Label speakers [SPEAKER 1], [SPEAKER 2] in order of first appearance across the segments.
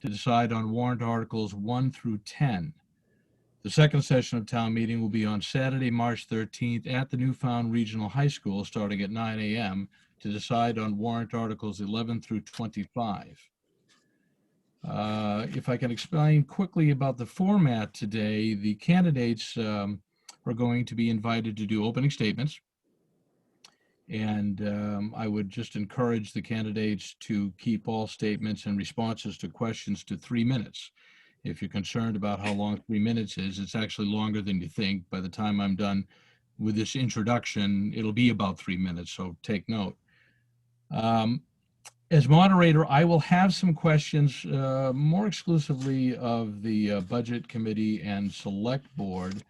[SPEAKER 1] to decide on warrant articles 1 through 10. The second session of town meeting will be on Saturday, March 13th at the Newfound Regional High School, starting at 9 a.m. to decide on warrant articles 11 through 25. If I can explain quickly about the format today, the candidates are going to be invited to do opening statements. And I would just encourage the candidates to keep all statements and responses to questions to 3 minutes. If you're concerned about how long 3 minutes is, it's actually longer than you think. By the time I'm done with this introduction, it'll be about 3 minutes, so take note. As moderator, I will have some questions more exclusively of the Budget Committee and Select Board,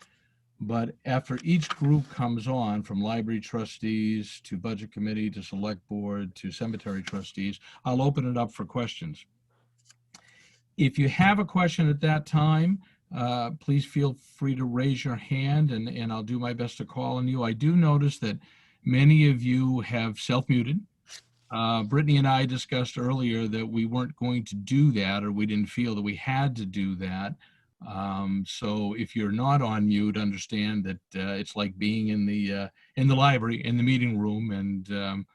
[SPEAKER 1] but after each group comes on, from Library Trustees to Budget Committee to Select Board to Cemetery Trustees, I'll open it up for questions. If you have a question at that time, please feel free to raise your hand and I'll do my best to call on you. I do notice that many of you have self-muted. Brittany and I discussed earlier that we weren't going to do that, or we didn't feel that we had to do that. So if you're not on mute, understand that it's like being in the library, in the meeting room, and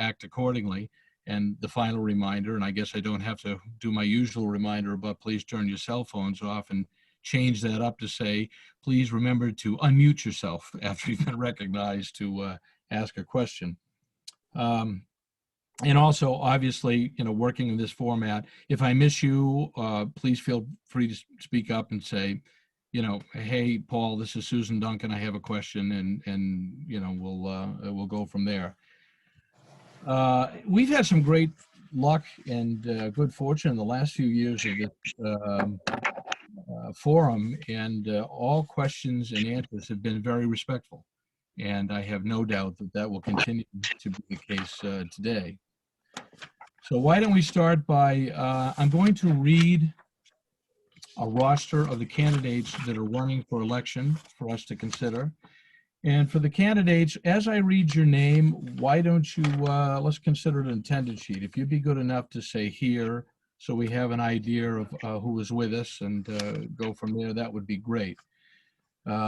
[SPEAKER 1] act accordingly. And the final reminder, and I guess I don't have to do my usual reminder, but please turn your cell phones off and change that up to say, please remember to unmute yourself after you've been recognized to ask a question. And also, obviously, working in this format, if I miss you, please feel free to speak up and say, hey, Paul, this is Susan Duncan. I have a question, and we'll go from there. We've had some great luck and good fortune in the last few years of this forum, and all questions and answers have been very respectful. And I have no doubt that that will continue to be the case today. So why don't we start by, I'm going to read a roster of the candidates that are running for election for us to consider. And for the candidates, as I read your name, why don't you, let's consider an attendance sheet. If you'd be good enough to say here, so we have an idea of who is with us and go from there, that would be great.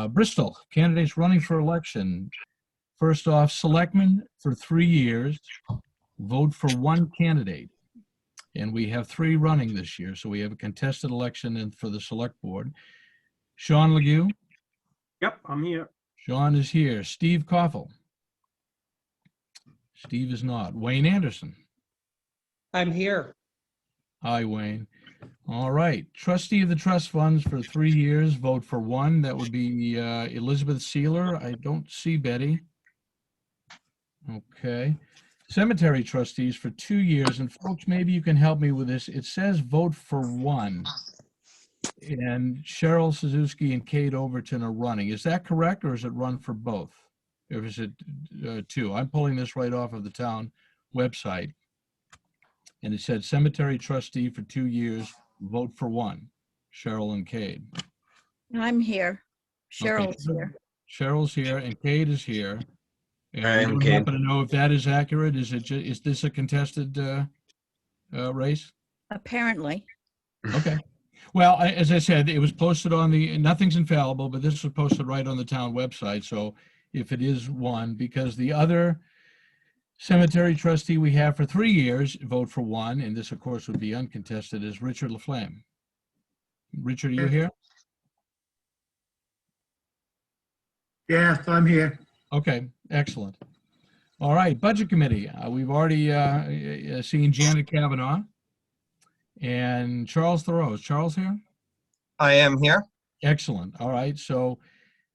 [SPEAKER 1] Bristol, candidates running for election. First off, selectmen for 3 years, vote for 1 candidate. And we have 3 running this year, so we have a contested election and for the select board. Shaun Lagu.
[SPEAKER 2] Yep, I'm here.
[SPEAKER 1] Shaun is here. Steve Koffel. Steve is not. Wayne Anderson.
[SPEAKER 3] I'm here.
[SPEAKER 1] Hi, Wayne. All right. Trustee of the trust funds for 3 years, vote for 1. That would be Elizabeth Sealer. I don't see Betty. Okay. Cemetery trustees for 2 years, and folks, maybe you can help me with this. It says vote for 1. And Cheryl Cezaske and Kate Overton are running. Is that correct, or is it run for both? Or is it 2? I'm pulling this right off of the town website. And it said cemetery trustee for 2 years, vote for 1. Cheryl and Kate.
[SPEAKER 4] I'm here. Cheryl's
[SPEAKER 1] Okay.
[SPEAKER 4] here.
[SPEAKER 1] Cheryl's here and Kate is here. And
[SPEAKER 5] I am
[SPEAKER 1] we
[SPEAKER 5] Kate.
[SPEAKER 1] happen to know if that is accurate. Is this a contested race?
[SPEAKER 4] Apparently.
[SPEAKER 1] Okay. Well, as I said, it was posted on the, nothing's infallible, but this was posted right on the town website. So if it is 1, because the other cemetery trustee we have for 3 years, vote for 1, and this, of course, would be uncontested, is Richard Laflamme. Richard, are you here?
[SPEAKER 6] Yes, I'm here.
[SPEAKER 1] Okay, excellent. All right, Budget Committee. We've already seen Janet Kavanaugh and Charles Thoreau. Is Charles here?
[SPEAKER 5] I am here.
[SPEAKER 1] Excellent. All right, so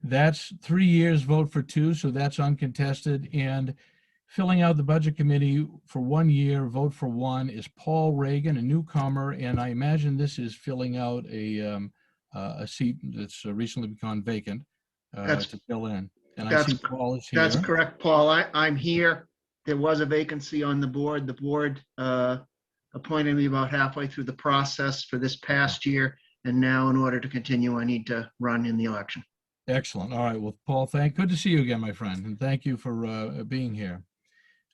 [SPEAKER 1] that's 3 years, vote for 2, so that's uncontested. And filling out the Budget Committee for 1 year, vote for 1, is Paul Reagan, a newcomer, and I imagine this is filling out a seat that's recently become vacant to fill in. And I see Paul is here.
[SPEAKER 6] That's correct, Paul. I'm here. There was a vacancy on the board. The board appointed me about halfway through the process for this past year, and now in order to continue, I need to run in the election.
[SPEAKER 1] Excellent. All right. Well, Paul, good to see you again, my friend, and thank you for being here.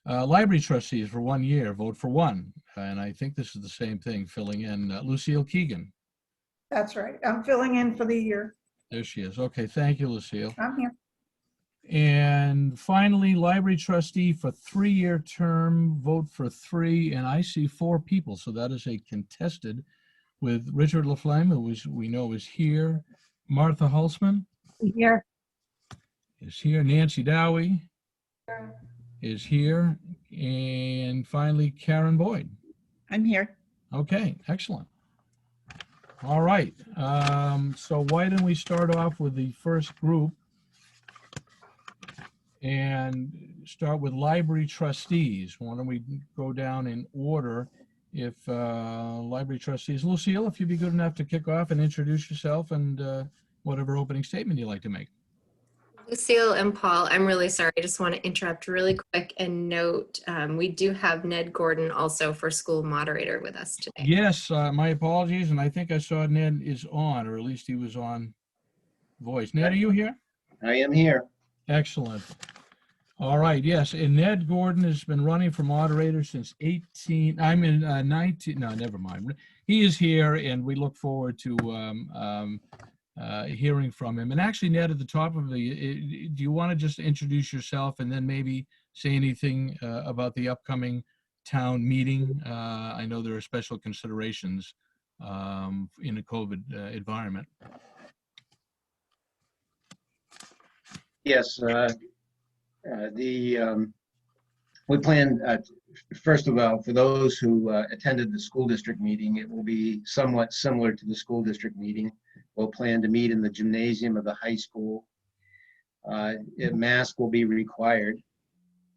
[SPEAKER 1] Library trustees for 1 year, vote for one. And I think this is the same thing, filling in. Lucille Keegan.
[SPEAKER 7] That's right. I'm filling in for the year.
[SPEAKER 1] There she is. Okay, thank you, Lucille.
[SPEAKER 7] I'm here.
[SPEAKER 1] And finally, library trustee for 3-year term, vote for 3, and I see 4 people, so that is a contested with Richard Laflamme, who we know is here, Martha Holtzman
[SPEAKER 7] Here.
[SPEAKER 1] is here, Nancy Dowie is here, and finally Karen Boyd.
[SPEAKER 4] I'm here.
[SPEAKER 1] Okay, excellent. All right, so why don't we start off with the first group and start with library trustees. Why don't we go down in order? If library trustees, Lucille, if you'd be good enough to kick off and introduce yourself and whatever opening statement you'd like to make.
[SPEAKER 8] Lucille and Paul, I'm really sorry. I just want to interrupt really quick and note we do have Ned Gordon also for school moderator with us today.
[SPEAKER 1] Yes, my apologies, and I think I saw Ned is on, or at least he was on voice. Ned, are you here?
[SPEAKER 9] I am here.
[SPEAKER 1] Excellent. All right, yes, and Ned Gordon has been running for moderator since 19, no, never mind. He is here, and we look forward to hearing from him. And actually, Ned, at the top of the, do you want to just introduce yourself and then maybe say anything about the upcoming town meeting? I know there are special considerations in a COVID environment.
[SPEAKER 9] Yes, we plan, first of all, for those who attended the school district meeting, it will be somewhat similar to the school district meeting. We'll plan to meet in the gymnasium of the high school. A mask will be required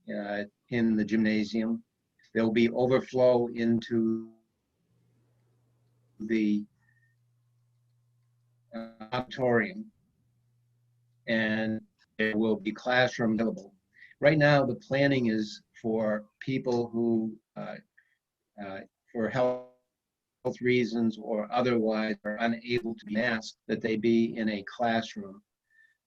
[SPEAKER 9] in the gymnasium. There will be overflow into the auditorium, and there will be classroom available. Right now, the planning is for people who, for health reasons or otherwise are unable to be masked, that they be in a classroom.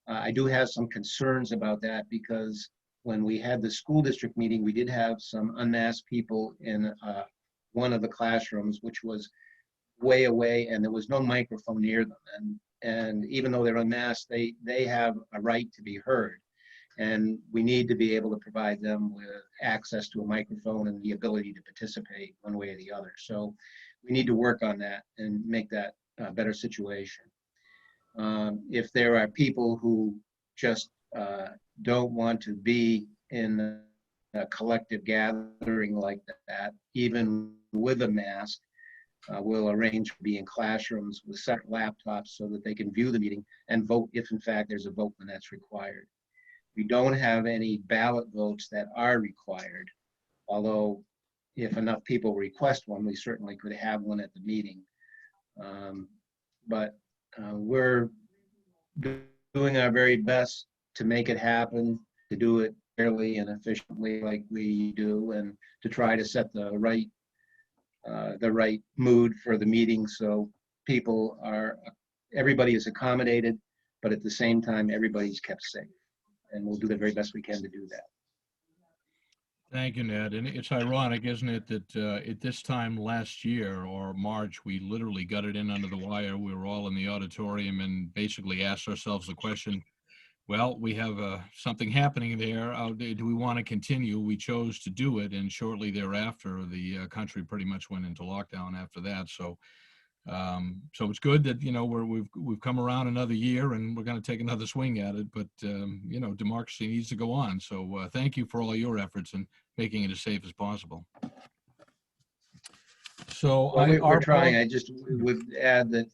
[SPEAKER 9] I do have some concerns about that because when we had the school district meeting, we did have some unmasked people in one of the classrooms, which was way away, and there was no microphone near them. And even though they're unmasked, they have a right to be heard. And we need to be able to provide them with access to a microphone and the ability to participate one way or the other. So we need to work on that and make that a better situation. If there are people who just don't want to be in a collective gathering like that, even with a mask, we'll arrange to be in classrooms with separate laptops so that they can view the meeting and vote if in fact there's a vote when that's required. We don't have any ballot votes that are required, although if enough people request one, we certainly could have one at the meeting. But we're doing our very best to make it happen, to do it fairly and efficiently like we do, and to try to set the right mood for the meeting so everybody is accommodated, but at the same time, everybody's kept safe. And we'll do the very best we can to do that.
[SPEAKER 1] Thank you, Ned. And it's ironic, isn't it, that at this time last year or March, we literally got it in under the wire. We were all in the auditorium and basically asked ourselves the question, well, we have something happening there. Do we want to continue? We chose to do it. And shortly thereafter, the country pretty much went into lockdown after that. So it's good that, we've come around another year and we're going to take another swing at it, but democracy needs to go on. So thank you for all your efforts in making it as safe as possible. So
[SPEAKER 9] well, we're trying. I just would add that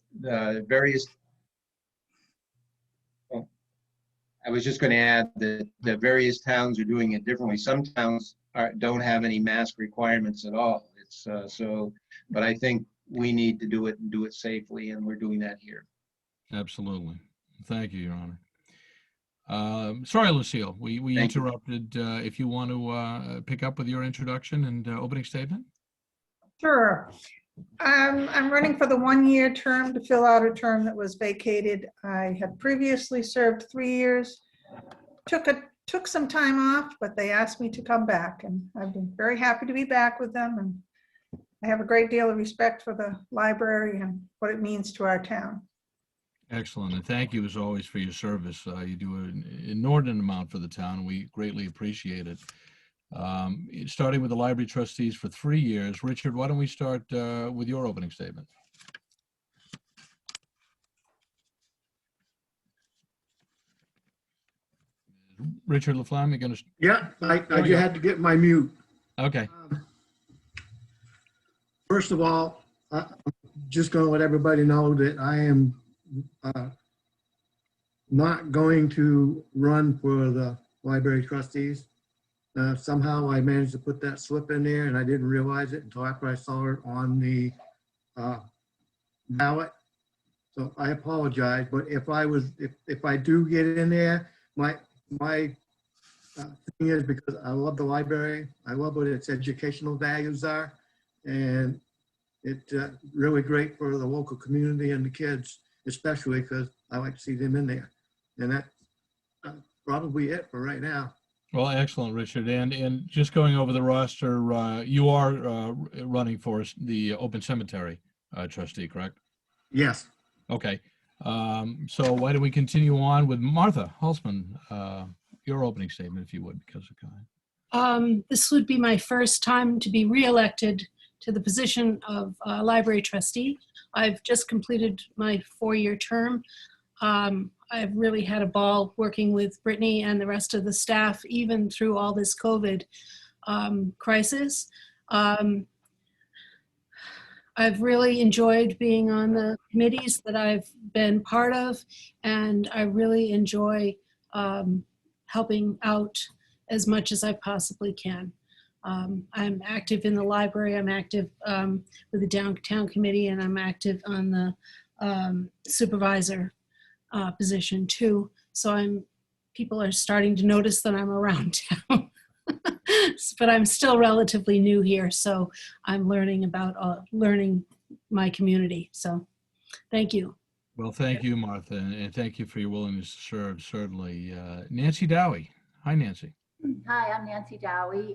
[SPEAKER 9] I was just going to add that the various towns are doing it differently. Some towns don't have any mask requirements at all. But I think we need to do it and do it safely, and we're doing that here.
[SPEAKER 1] Absolutely. Thank you, Your Honor. Sorry, Lucille, we interrupted. If you want to pick up with your introduction and opening statement.
[SPEAKER 7] Sure. I'm running for the 1-year term to fill out a term that was vacated. I had previously served 3 years, took a took some time off, but they asked me to come back, and I've been very happy to be back with them. And I have a great deal of respect for the library and what it means to our town.
[SPEAKER 1] Excellent, and thank you as always for your service. You do an inordinate amount for the town. We greatly appreciate it. Starting with the library trustees for 3 years. Richard, why don't we start with your opening statement? Richard Laflamme, you're going to...
[SPEAKER 10] Yeah, I
[SPEAKER 1] There we
[SPEAKER 10] just
[SPEAKER 1] go.
[SPEAKER 10] had to get my mute.
[SPEAKER 1] Okay,
[SPEAKER 10] First of all, I'm just going to let everybody know that I am not going to run for the library trustees. Somehow I managed to put that slip in there and I didn't realize it until after I saw it on the ballot. So I apologize, but if I do get in there, my thing is because I love the library. I love what its educational values are. And it's really great for the local community and the kids, especially because I like to see them in there. And that's probably it for right now.
[SPEAKER 1] well, excellent, Richard. And just going over the roster, you are running for the open cemetery trustee, correct?
[SPEAKER 10] Yes.
[SPEAKER 1] Okay. So why don't we continue on with Martha Holtzman, your opening statement, if you would, because of time.
[SPEAKER 11] This would be my first time to be reelected to the position of library trustee. I've just completed my 4-year term. I've really had a ball working with Brittany and the rest of the staff, even through all this COVID crisis. I've really enjoyed being on the committees that I've been part of, and I really enjoy helping out as much as I possibly can. I'm active in the library, I'm active with the downtown committee, and I'm active on the supervisor position too. So people are starting to notice that I'm around town. But I'm still relatively new here, so I'm learning my community. So thank you.
[SPEAKER 1] Well, thank you, Martha, and thank you for your willingness to serve, certainly. Nancy Dowie. Hi, Nancy.
[SPEAKER 12] Hi, I'm Nancy Dowie.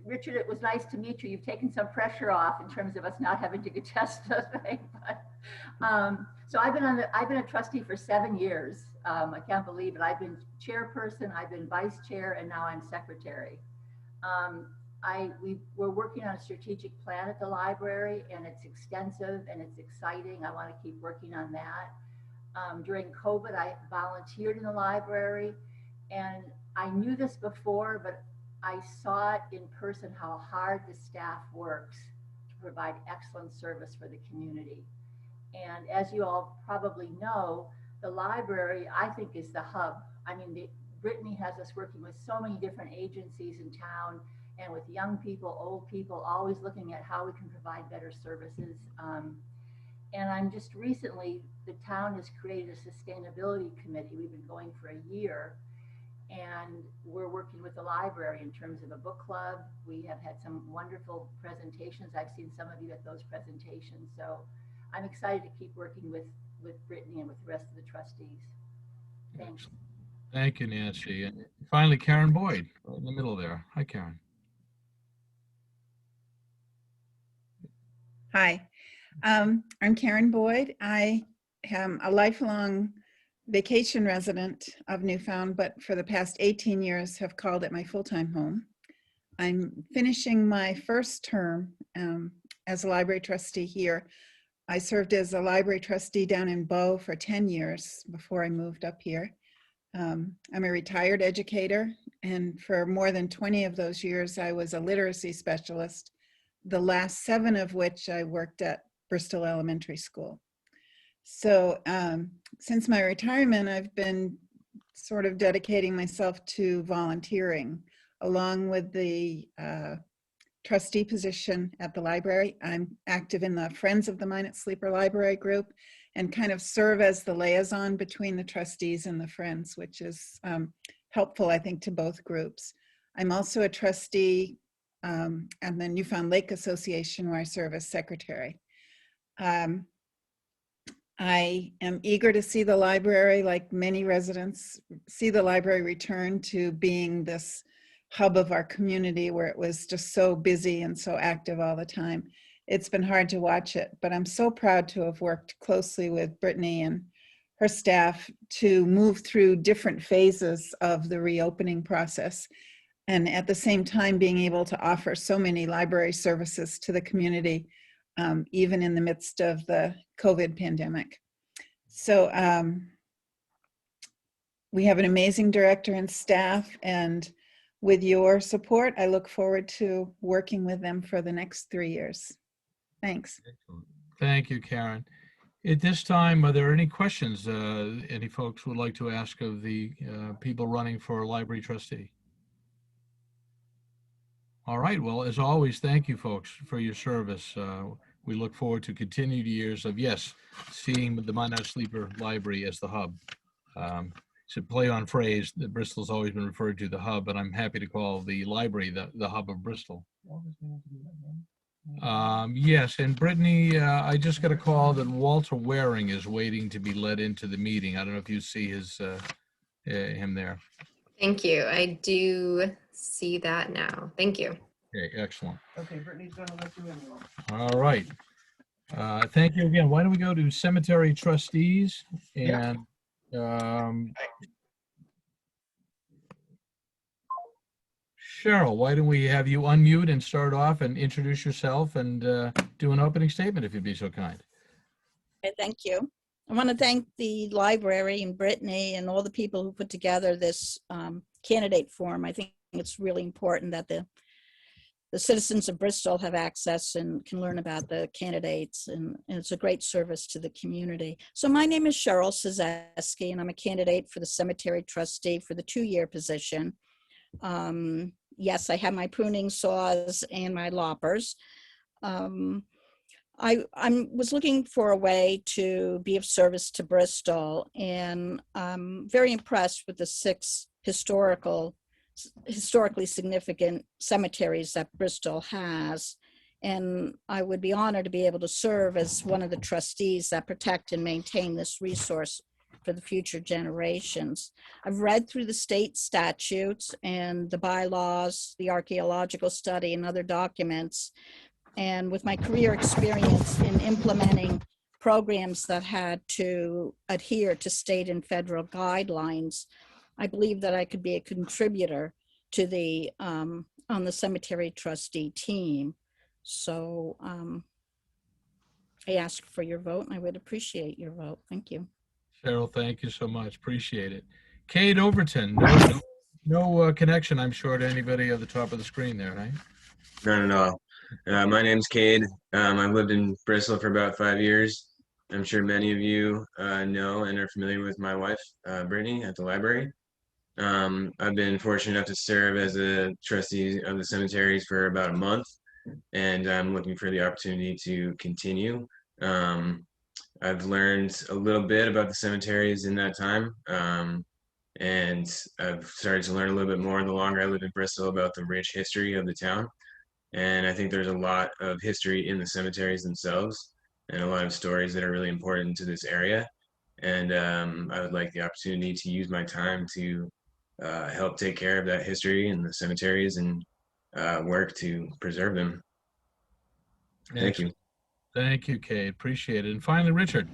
[SPEAKER 12] Richard, it was nice to meet you. You've taken some pressure off in terms of us not having to contest the thing. But, so I've been a trustee for 7 years. I can't believe it. I've been chairperson, I've been vice chair, and now I'm secretary. We're working on a strategic plan at the library, and it's extensive and it's exciting. I want to keep working on that. During COVID, I volunteered in the library, and I knew this before, but I saw it in person how hard the staff works to provide excellent service for the community. And as you all probably know, the library, I think, is the hub. I mean, Brittany has us working with so many different agencies in town, and with young people, old people, always looking at how we can provide better services. And I'm just recently, the town has created a sustainability committee. We've been going for a year, and we're working with the library in terms of a book club. We have had some wonderful presentations. I've seen some of you at those presentations. So I'm excited to keep working with Brittany and with the rest of the trustees. Thanks.
[SPEAKER 1] Thank you, Nancy. And finally, Karen Boyd, right in the middle there. Hi, Karen.
[SPEAKER 4] Hi, I'm Karen Boyd. I am a lifelong vacation resident of Newfound, but for the past 18 years have called it my full-time home. I'm finishing my first term as a library trustee here. I served as a library trustee down in Bow for 10 years before I moved up here. I'm a retired educator, and for more than 20 of those years, I was a literacy specialist, the last 7 of which I worked at Bristol Elementary School. So since my retirement, I've been sort of dedicating myself to volunteering along with the trustee position at the library. I'm active in the Friends of the Minot-Sleeper Library group and kind of serve as the liaison between the trustees and the Friends, which is helpful, I think, to both groups. I'm also a trustee at the Newfound Lake Association, where I serve as secretary. I am eager to see the library, like many residents, see the library return to being this hub of our community where it was just so busy and so active all the time. It's been hard to watch it, but I'm so proud to have worked closely with Brittany and her staff to move through different phases of the reopening process. And at the same time, being able to offer so many library services to the community, even in the midst of the COVID pandemic. So we have an amazing director and staff, and with your support, I look forward to working with them for the next 3 years. Thanks.
[SPEAKER 1] Excellent. Thank you, Karen. At this time, are there any questions any folks would like to ask of the people running for library trustee? All right. Well, as always, thank you, folks, for your service. We look forward to continued years of, yes, seeing the Minot-Sleeper Library as the hub. It's a play on phrase that Bristol's always been referred to the hub, but I'm happy to call the library the hub of Bristol. Yes, and Brittany, I just got a call that Walter Waring is waiting to be let into the meeting. I don't know if you see him there.
[SPEAKER 8] Thank you. I do see that now. Thank you.
[SPEAKER 1] Okay, excellent.
[SPEAKER 3] Okay, Brittany's gonna let you in.
[SPEAKER 1] All right. Thank you again. Why don't we go to cemetery trustees and Cheryl, why don't we have you unmute and start off and introduce yourself and do an opening statement if you'd be so kind.
[SPEAKER 13] Okay, thank you. I want to thank the library and Brittany and all the people who put together this candidate forum. I think it's really important that the citizens of Bristol have access and can learn about the candidates, and it's a great service to the community. So my name is Cheryl Cezaske, and I'm a candidate for the cemetery trustee for the 2-year position. Yes, I have my pruning saws and my loppers. I was looking for a way to be of service to Bristol, and I'm very impressed with the 6 historically significant cemeteries that Bristol has. And I would be honored to be able to serve as one of the trustees that protect and maintain this resource for the future generations. I've read through the state statutes and the bylaws, the archaeological study, and other documents. And with my career experience in implementing programs that had to adhere to state and federal guidelines, I believe that I could be a contributor to the on the cemetery trustee team. So I ask for your vote, and I would appreciate your vote. Thank you.
[SPEAKER 1] Cheryl, thank you so much. Appreciate it. Kate Overton, no connection, I'm sure, to anybody at the top of the screen there, right?
[SPEAKER 14] None at all. My name's Cade. I've lived in Bristol for about 5 years. I'm sure many of you know and are familiar with my wife, Brittany, at the library. I've been fortunate enough to serve as a trustee of the cemeteries for about a month, and I'm looking for the opportunity to continue. I've learned a little bit about the cemeteries in that time, and I've started to learn a little bit more the longer I live in Bristol about the rich history of the town. And I think there's a lot of history in the cemeteries themselves and a lot of stories that are really important to this area. And I would like the opportunity to use my time to help take care of that history in the cemeteries and work to preserve them. Thank you.
[SPEAKER 1] Thank you, Kate. Appreciate it. And finally, Richard.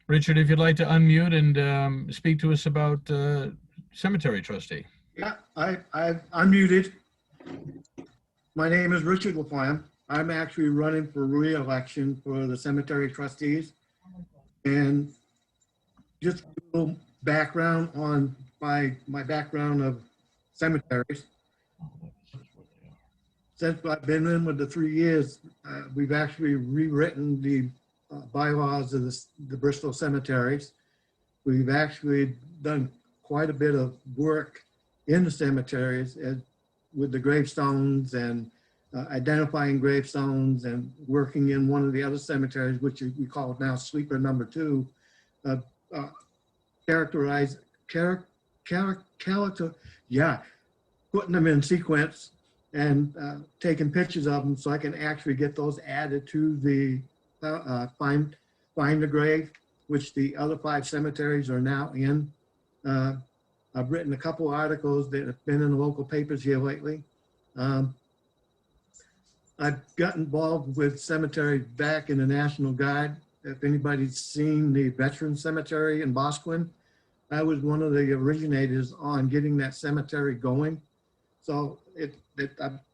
[SPEAKER 1] Richard, if you'd like to unmute and speak to us about cemetery trustee.
[SPEAKER 10] Yeah, I've unmuted. My name is Richard LaFlamme. I'm actually running for re-election for the cemetery trustees. And just a little background on my background of cemeteries. Since I've been in with the 3 years, we've actually rewritten the bylaws of the Bristol cemeteries. We've actually done quite a bit of work in the cemeteries with the gravestones and identifying gravestones, and working in one of the other cemeteries, which we call now Sleeper number 2, putting them in sequence and taking pictures of them so I can actually get those added to the find the grave, which the other 5 cemeteries are now in. I've written a couple articles that have been in the local papers here lately. I've got involved with cemetery back in the National Guard. If anybody's seen the Veteran Cemetery in Bosquen, I was one of the originators on getting that cemetery going. So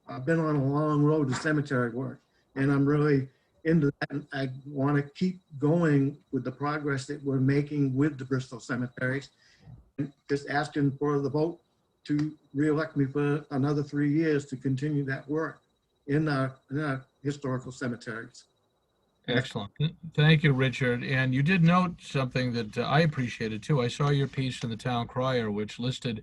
[SPEAKER 10] I've been on a long road to cemetery work, and I'm really into that. And I want to keep going with the progress that we're making with the Bristol cemeteries. And just asking for the vote to reelect me for another 3 years to continue that work in our historical cemeteries.
[SPEAKER 1] Excellent. Thank you, Richard. And you did note something that I appreciated too. I saw your piece in the Town Crier, which listed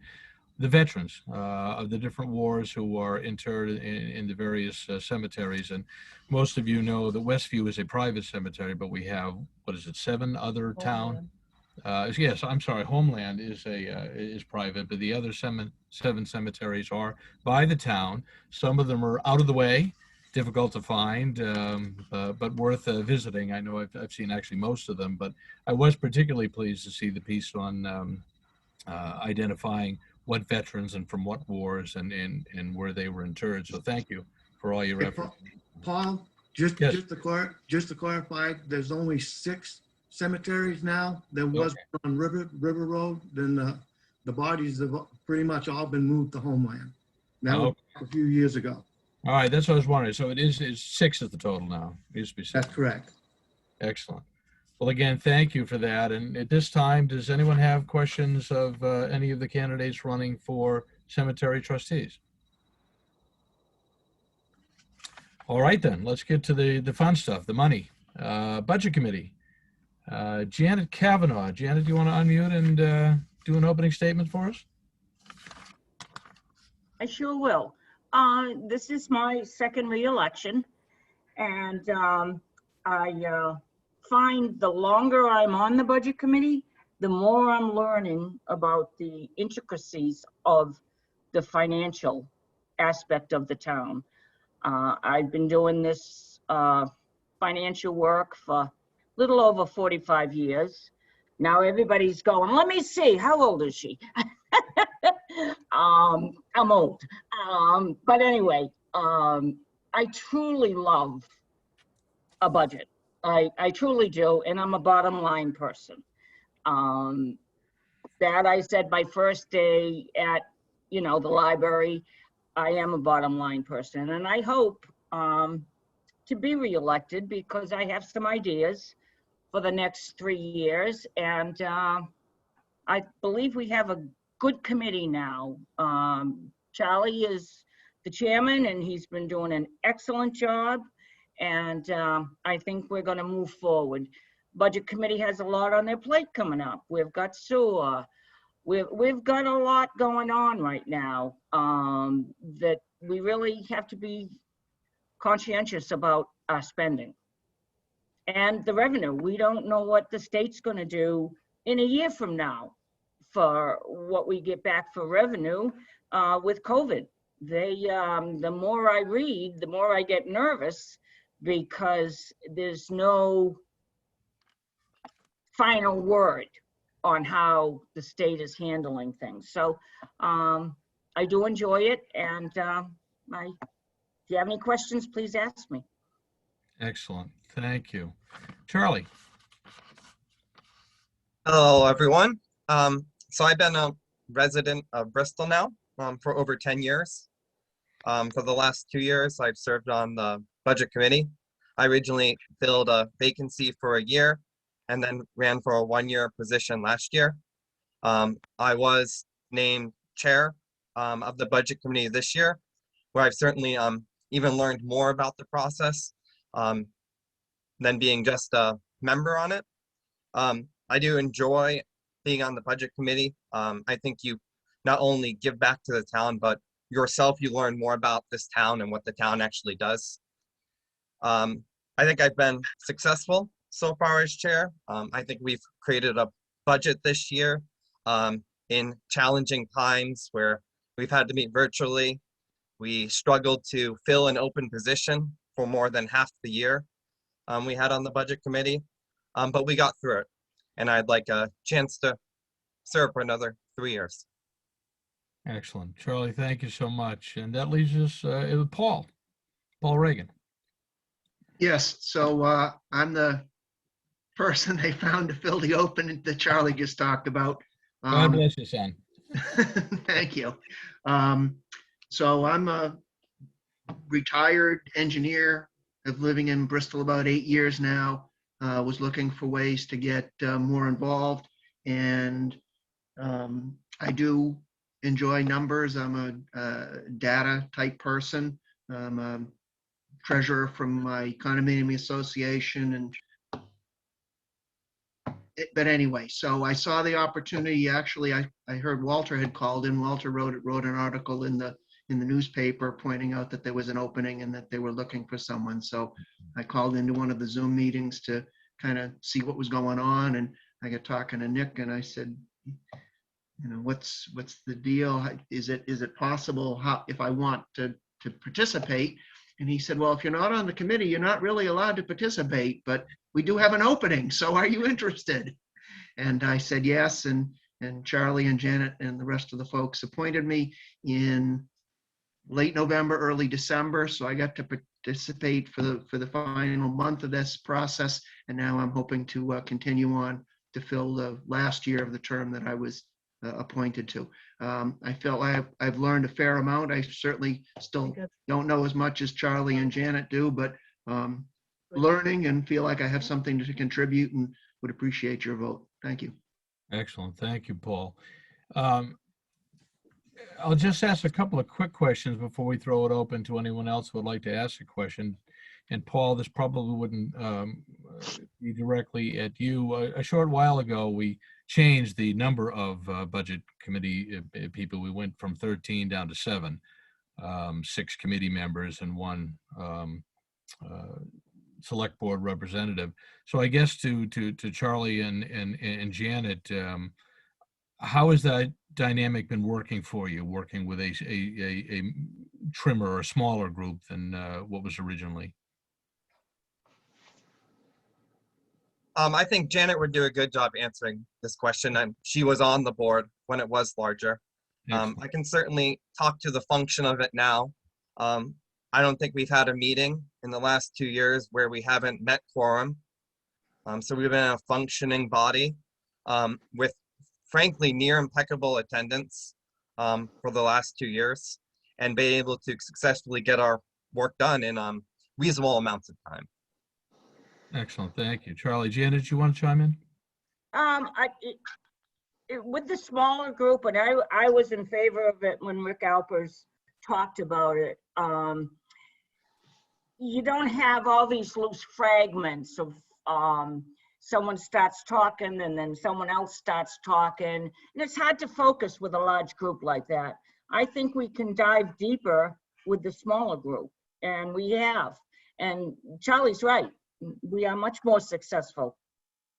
[SPEAKER 1] the veterans of the different wars who are interred in the various cemeteries. And most of you know that Westview is a private cemetery, but we have, what is it, 7 other town? Yes, I'm sorry, Homeland is private, but the other 7 cemeteries are by the town. Some of them are out of the way, difficult to find, but worth visiting. I know I've seen actually most of them, but I was particularly pleased to see the piece on identifying what veterans and from what wars and where they were interred. So thank you for all your efforts.
[SPEAKER 10] Paul, just
[SPEAKER 1] Yes.
[SPEAKER 10] to clarify, there's only 6 cemeteries now. There was on River Road. Then the bodies have pretty much all been moved to Homeland. That was a few years ago.
[SPEAKER 1] All right, that's what I was wondering. So it's 6 is the total now. It used to be 7.
[SPEAKER 10] That's correct.
[SPEAKER 1] Excellent. Well, again, thank you for that. And at this time, does anyone have questions of any of the candidates running for cemetery trustees? All right, then, let's get to the fun stuff, the money. Budget Committee. Janet Kavanaugh. Janet, do you want to unmute and do an opening statement for us?
[SPEAKER 3] I sure will. This is my second reelection, and I find the longer I'm on the Budget Committee, the more I'm learning about the intricacies of the financial aspect of the town. I've been doing this financial work for a little over 45 years. Now everybody's going, let me see, how old is she? I'm old. But anyway, I truly love a budget. I truly do, and I'm a bottom line person. That I said my first day at, the library, I am a bottom line person, and I hope to be reelected because I have some ideas for the next 3 years, and I believe we have a good committee now. Charlie is the chairman, and he's been doing an excellent job. And I think we're going to move forward. Budget Committee has a lot on their plate coming up. We've got sewer. We've got a lot going on right now that we really have to be conscientious about our spending. And the revenue, we don't know what the state's going to do in a year from now for what we get back for revenue with COVID. The more I read, the more I get nervous, because there's no final word on how the state is handling things. So I do enjoy it, and if you have any questions, please ask me.
[SPEAKER 1] Excellent. Thank you. Charlie.
[SPEAKER 5] Hello, everyone. So I've been a resident of Bristol now for over 10 years. For the last 2 years, I've served on the Budget Committee. I originally filled a vacancy for a year and then ran for a 1-year position last year. I was named chair of the Budget Committee this year, where I've certainly even learned more about the process than being just a member on it. I do enjoy being on the Budget Committee. I think you not only give back to the town, but yourself, you learn more about this town and what the town actually does. I think I've been successful so far as chair. I think we've created a budget this year in challenging times where we've had to meet virtually. We struggled to fill an open position for more than half the year. we had on the budget committee, but we got through it. And I'd like a chance to serve for another 3 years.
[SPEAKER 1] Excellent. Charlie, thank you so much. And that leaves us with Paul Reagan.
[SPEAKER 6] Yes, so I'm the person they found to fill the opening that Charlie just talked about.
[SPEAKER 1] God bless you, son.
[SPEAKER 6] Thank you. So I'm a retired engineer. I've living in Bristol about 8 years now. Was looking for ways to get more involved, and I do enjoy numbers. I'm a data type person. I'm a treasurer from my condominium association, and but anyway, so I saw the opportunity. Actually, I heard Walter had called in. Walter wrote an article in the newspaper pointing out that there was an opening and that they were looking for someone. So I called into one of the Zoom meetings to kind of see what was going on, and I got talking to Nick, and I said, you know, what's the deal? Is it possible if I want to participate? And he said, well, if you're not on the committee, you're not really allowed to participate, but we do have an opening. So are you interested? And I said yes. And Charlie and Janet and the rest of the folks appointed me in late November, early December. So I got to participate for the final month of this process. And now I'm hoping to continue on to fill the last year of the term that I was appointed to. I feel I've learned a fair amount. I certainly still don't know as much as Charlie and Janet do, but learning and feel like I have something to contribute, and would appreciate your vote. Thank you.
[SPEAKER 1] Excellent. Thank you, Paul. I'll just ask a couple of quick questions before we throw it open to anyone else who would like to ask a question. And Paul, this probably wouldn't be directly at you. A short while ago, we changed the number of budget committee people. We went from 13 down to 7, 6 committee members and 1 select board representative. So I guess to Charlie and Janet, how has that dynamic been working for you, working with a trimmer or a smaller group than what was originally?
[SPEAKER 5] I think Janet would do a good job answering this question, and she was on the board when it was larger. I can certainly talk to the function of it now. I don't think we've had a meeting in the last 2 years where we haven't met quorum. So we've been a functioning body with, frankly, near impeccable attendance for the last 2 years, and be able to successfully get our work done in reasonable amounts of time.
[SPEAKER 1] Excellent. Thank you. Charlie, Janet, do you want to chime in?
[SPEAKER 3] With the smaller group, and I was in favor of it when Rick Alpers talked about it. You don't have all these loose fragments of someone starts talking and then someone else starts talking. And it's hard to focus with a large group like that. I think we can dive deeper with the smaller group, and we have. And Charlie's right. We are much more successful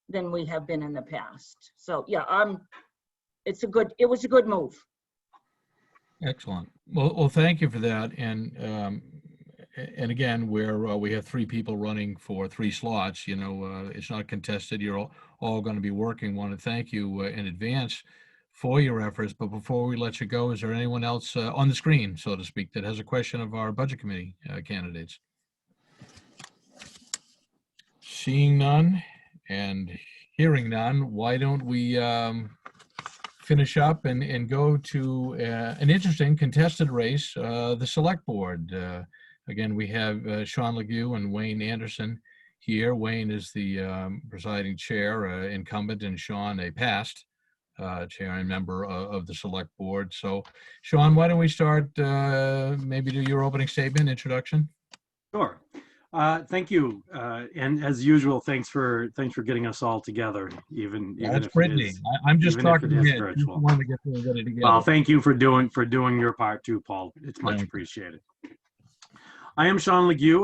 [SPEAKER 3] than we have been in the past. So yeah, it was a good move.
[SPEAKER 1] Excellent. Well, thank you for that. And again, we have 3 people running for 3 slots. You know, it's not contested. You're all going to be working. Want to thank you in advance for your efforts. But before we let you go, is there anyone else on the screen, so to speak, that has a question of our budget committee candidates? Seeing none and hearing none, why don't we finish up and go to an interesting contested race, the select board. Again, we have Shaun Lagu and Wayne Anderson here. Wayne is the presiding chair, incumbent, and Shaun a past chair and member of the select board. So Shaun, why don't we start maybe do your opening statement, introduction?
[SPEAKER 2] Sure. Thank you. And as usual, thanks for getting us all together, even
[SPEAKER 1] That's
[SPEAKER 2] if
[SPEAKER 1] Brittany.
[SPEAKER 2] it is,
[SPEAKER 1] I'm just
[SPEAKER 2] even if
[SPEAKER 1] talking
[SPEAKER 2] it is
[SPEAKER 1] ahead.
[SPEAKER 2] virtual.
[SPEAKER 1] Want to get everybody together.
[SPEAKER 2] Well, thank you for doing your part too, Paul. It's much appreciated. I am Shaun Lagu.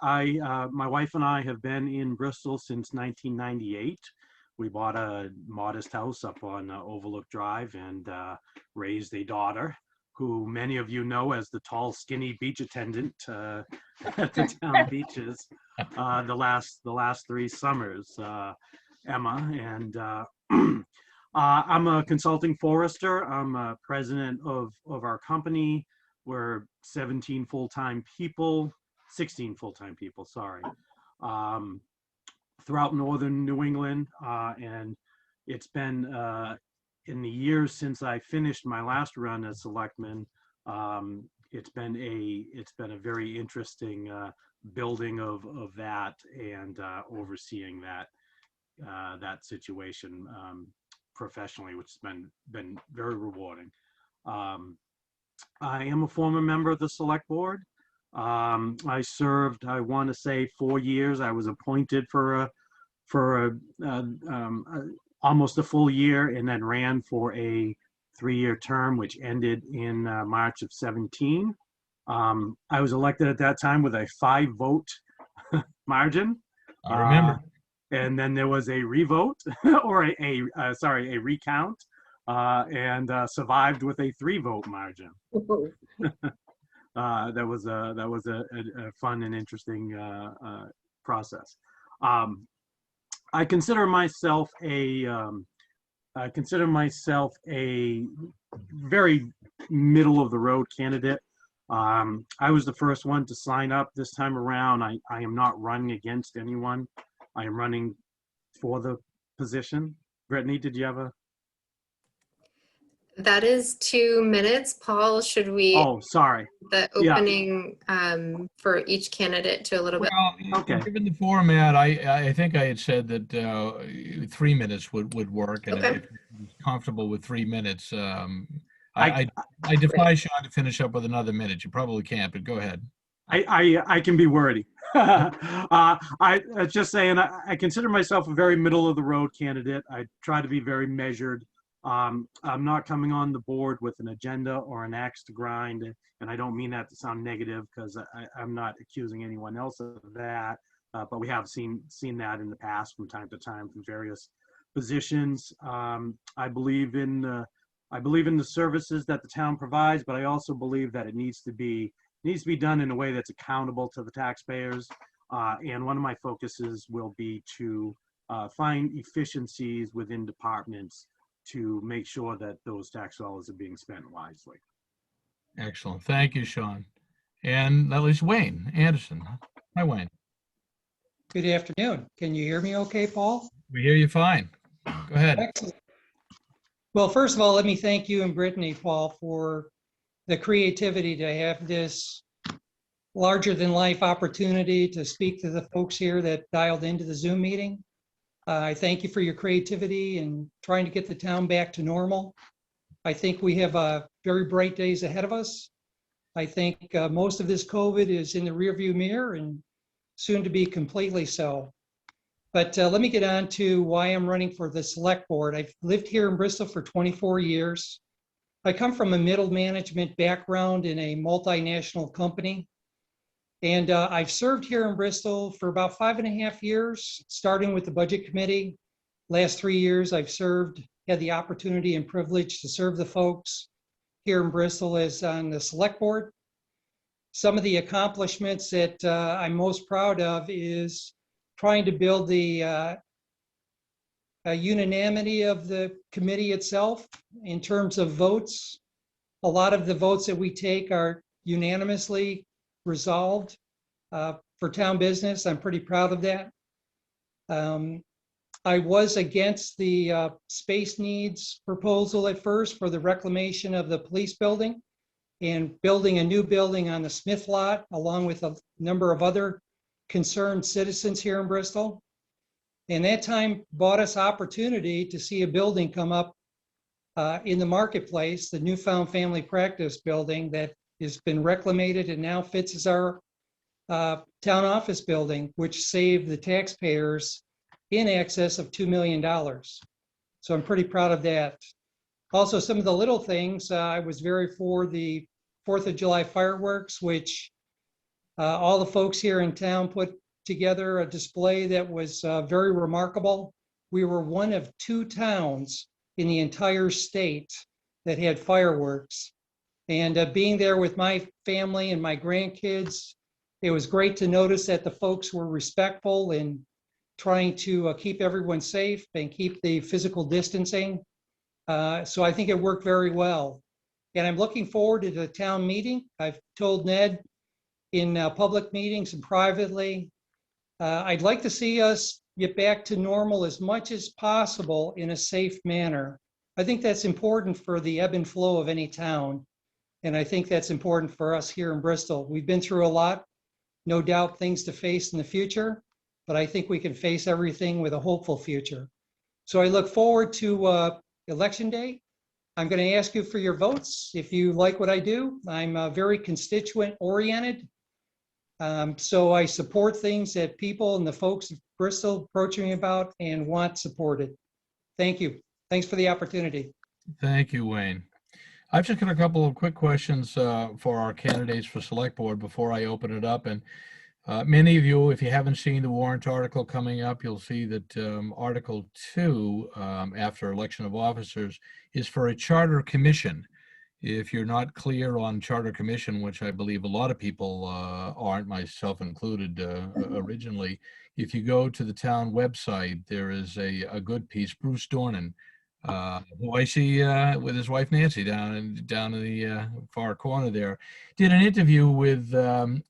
[SPEAKER 2] My wife and I have been in Bristol since 1998. We bought a modest house up on Overlook Drive and raised a daughter who many of you know as the tall, skinny beach attendant at the town beaches the last 3 summers, Emma. And I'm a consulting forester. I'm a president of our company. We're 16 full-time people, sorry, throughout northern New England. And it's been in the years since I finished my last run as selectman, it's been a very interesting building of that and overseeing that situation professionally, which has been very rewarding. I am a former member of the select board. I served, I want to say, 4 years. I was appointed for almost a full year, and then ran for a 3-year term, which ended in March of 17. I was elected at that time with a 5-vote margin.
[SPEAKER 1] I remember.
[SPEAKER 2] And then there was a revote or a recount, and survived with a 3-vote margin. That was a fun and interesting process. I consider myself a very middle of the road candidate. I was the first one to sign up this time around. I am not running against anyone. I am running for the position. Brittany, did you have a?
[SPEAKER 8] That is 2 minutes. Paul, should we?
[SPEAKER 2] Oh, sorry.
[SPEAKER 8] The opening for each candidate to a little bit.
[SPEAKER 2] Okay.
[SPEAKER 1] Given the format, I think I had said that 3 minutes would work, and if you're comfortable with 3 minutes, I defy Shaun to finish up with another minute. You probably can't, but go ahead.
[SPEAKER 2] I can be wordy. I just saying, I consider myself a very middle of the road candidate. I try to be very measured. I'm not coming on the board with an agenda or an axe to grind, and I don't mean that to sound negative, because I'm not accusing anyone else of that. But we have seen that in the past from time to time from various positions. I believe in the services that the town provides, but I also believe that it needs to be done in a way that's accountable to the taxpayers. And one of my focuses will be to find efficiencies within departments to make sure that those tax dollars are being spent wisely.
[SPEAKER 1] Excellent. Thank you, Shaun. And that leaves Wayne Anderson. Hi, Wayne.
[SPEAKER 15] Good afternoon. Can you hear me okay, Paul?
[SPEAKER 1] We hear you fine. Go ahead.
[SPEAKER 15] Excellent. Well, first of all, let me thank you and Brittany, Paul, for the creativity to have this larger than life opportunity to speak to the folks here that dialed into the Zoom meeting. I thank you for your creativity and trying to get the town back to normal. I think we have very bright days ahead of us. I think most of this COVID is in the rearview mirror and soon to be completely so. But let me get on to why I'm running for the select board. I've lived here in Bristol for 24 years. I come from a middle management background in a multinational company. And I've served here in Bristol for about 5.5 years, starting with the budget committee. Last 3 years, I've had the opportunity and privilege to serve the folks here in Bristol as on the select board. Some of the accomplishments that I'm most proud of is trying to build the unanimity of the committee itself in terms of votes. A lot of the votes that we take are unanimously resolved for town business. I'm pretty proud of that. I was against the space needs proposal at first for the reclamation of the police building and building a new building on the Smith lot, along with a number of other concerned citizens here in Bristol. And that time brought us opportunity to see a building come up in the marketplace, the Newfound Family Practice building that has been reclamated and now fits as our town office building, which saved the taxpayers in excess of $2 million. So I'm pretty proud of that. Also, some of the little things, I was very for the 4th of July fireworks, which all the folks here in town put together a display that was very remarkable. We were one of 2 towns in the entire state that had fireworks. And being there with my family and my grandkids, it was great to notice that the folks were respectful and trying to keep everyone safe and keep the physical distancing. So I think it worked very well. And I'm looking forward to the town meeting. I've told Ned in public meetings and privately, I'd like to see us get back to normal as much as possible in a safe manner. I think that's important for the ebb and flow of any town. And I think that's important for us here in Bristol. We've been through a lot, no doubt things to face in the future, but I think we can face everything with a hopeful future. So I look forward to election day. I'm going to ask you for your votes. If you like what I do, I'm very constituent oriented. So I support things that people and the folks of Bristol approach me about and want supported. Thank you. Thanks for the opportunity.
[SPEAKER 1] Thank you, Wayne. I've just got a couple of quick questions for our candidates for select board before I open it up. And many of you, if you haven't seen the warrant article coming up, you'll see that Article 2, after election of officers, is for a charter commission. If you're not clear on charter commission, which I believe a lot of people aren't, myself included originally, if you go to the town website, there is a good piece. Bruce Dornan, who I see with his wife Nancy down in the far corner there, did an interview with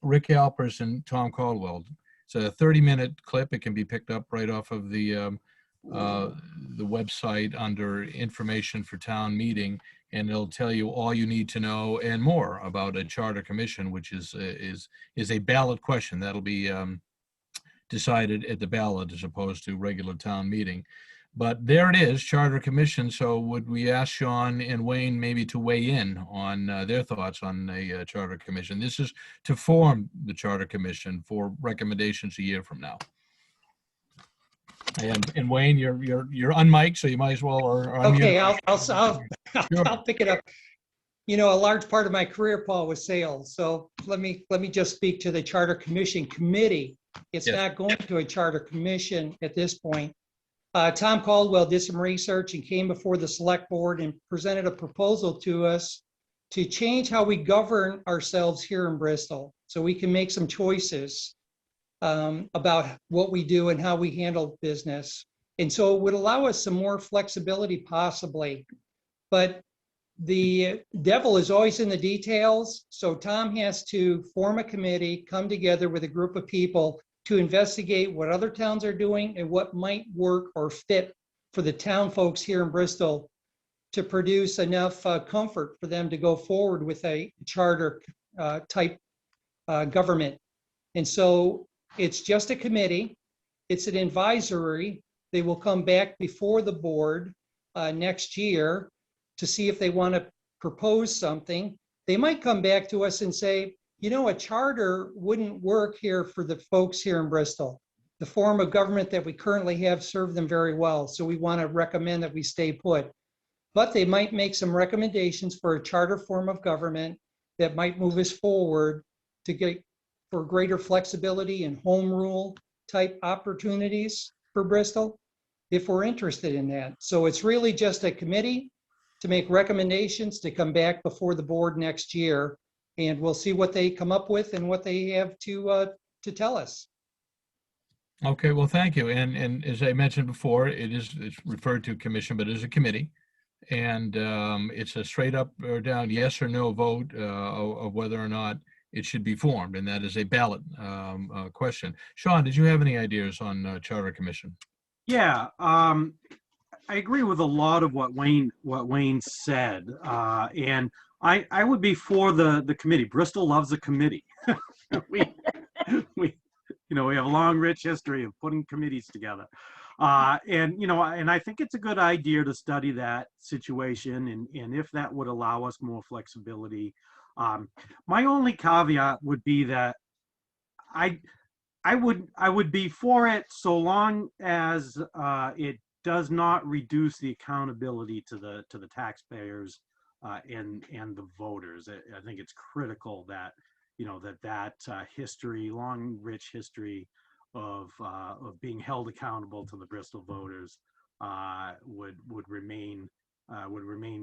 [SPEAKER 1] Rick Alpers and Tom Caldwell. It's a 30-minute clip. It can be picked up right off of the website under information for town meeting, and it'll tell you all you need to know and more about a charter commission, which is a ballot question that'll be decided at the ballot as opposed to regular town meeting. But there it is, Charter Commission. So would we ask Shaun and Wayne maybe to weigh in on their thoughts on a Charter Commission? This is to form the Charter Commission for recommendations a year from now. And Wayne, you're unmiked, so you might as well. Or
[SPEAKER 15] okay,
[SPEAKER 1] Sure.
[SPEAKER 15] I'll pick it up. You know, a large part of my career, Paul, was sales. So let me just speak to the Charter Commission committee. It's
[SPEAKER 1] Yes.
[SPEAKER 15] not going to a Charter Commission at this point. Tom Caldwell did some research and came before the select board and presented a proposal to us to change how we govern ourselves here in Bristol so we can make some choices about what we do and how we handle business. And so it would allow us some more flexibility possibly, but the devil is always in the details. So Tom has to form a committee, come together with a group of people to investigate what other towns are doing and what might work or fit for the town folks here in Bristol to produce enough comfort for them to go forward with a charter type government. And so it's just a committee. It's an advisory. They will come back before the board next year to see if they want to propose something. They might come back to us and say, you know, a charter wouldn't work here for the folks here in Bristol. The form of government that we currently have served them very well. So we want to recommend that we stay put. But they might make some recommendations for a charter form of government that might move us forward to get for greater flexibility and home rule type opportunities for Bristol, if we're interested in that. So it's really just a committee to make recommendations to come back before the board next year. And we'll see what they come up with and what they have to tell us.
[SPEAKER 1] Okay, well, thank you. And as I mentioned before, it's referred to commission, but it is a committee. And it's a straight up or down yes or no vote of whether or not it should be formed. And that is a ballot question. Shaun, did you have any ideas on Charter Commission?
[SPEAKER 2] Yeah, I agree with a lot of what Wayne said. And I would be for the committee. Bristol loves a committee. we have a long, rich history of putting committees together. And I think it's a good idea to study that situation and if that would allow us more flexibility. My only caveat would be that I would be for it so long as it does not reduce the accountability to the taxpayers and the voters. I think it's critical that that history, long, rich history of being held accountable to the Bristol voters would remain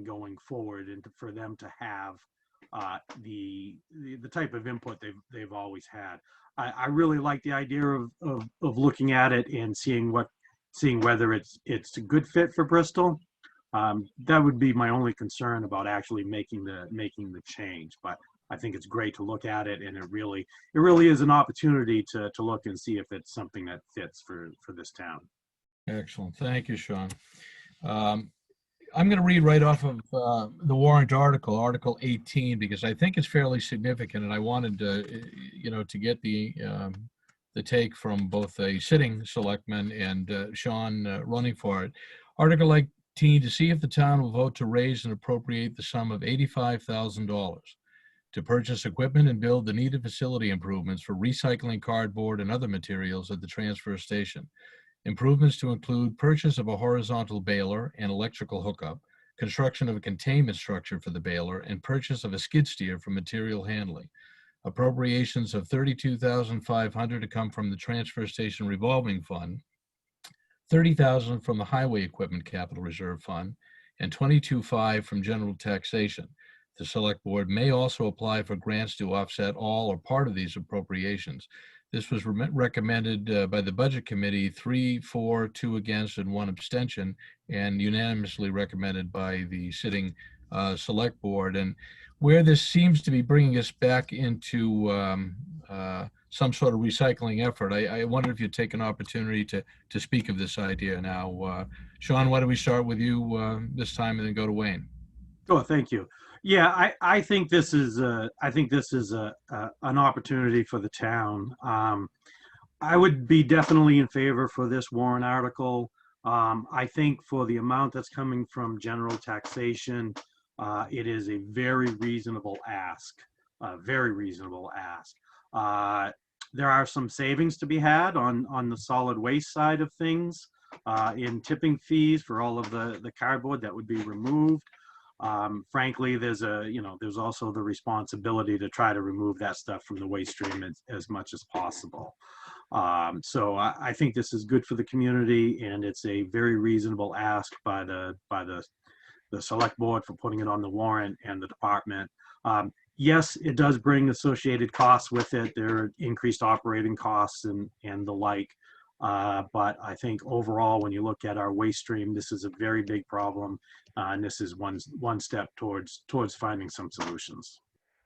[SPEAKER 2] going forward, and for them to have the type of input they've always had. I really like the idea of looking at it and seeing whether it's a good fit for Bristol. That would be my only concern about actually making the change. But I think it's great to look at it, and it really is an opportunity to look and see if it's something that fits for this town.
[SPEAKER 1] Excellent. Thank you, Shaun. I'm going to read right off of the warrant article, Article 18, because I think it's fairly significant, and I wanted to get the take from both a sitting selectman and Shaun running for it. Article 18, to see if the town will vote to raise and appropriate the sum of $85,000 to purchase equipment and build the needed facility improvements for recycling cardboard and other materials at the transfer station. Improvements to include purchase of a horizontal baler and electrical hookup, construction of a containment structure for the baler, and purchase of a skid steer for material handling. Appropriations of $32,500 to come from the transfer station revolving fund, $30,000 from the highway equipment capital reserve fund, and $22,500 from general taxation. The select board may also apply for grants to offset all or part of these appropriations. This was recommended by the Budget Committee, 3 for, 2 against, and 1 abstention, and unanimously recommended by the sitting Select Board. And where this seems to be bringing us back into some sort of recycling effort, I wonder if you'd take an opportunity to speak of this idea now. Shaun, why don't we start with you this time and then go to Wayne?
[SPEAKER 2] Oh, thank you. Yeah, I think this is an opportunity for the town. I would be definitely in favor for this warrant article. I think for the amount that's coming from general taxation, it is a very reasonable ask. Very reasonable ask. There are some savings to be had on the solid waste side of things in tipping fees for all of the cardboard that would be removed. Frankly, there's also the responsibility to try to remove that stuff from the waste stream as much as possible. So I think this is good for the community, and it's a very reasonable ask by the select board for putting it on the warrant and the department. Yes, it does bring associated costs with it. There are increased operating costs and the like. But I think overall, when you look at our waste stream, this is a very big problem, and this is one step towards finding some solutions.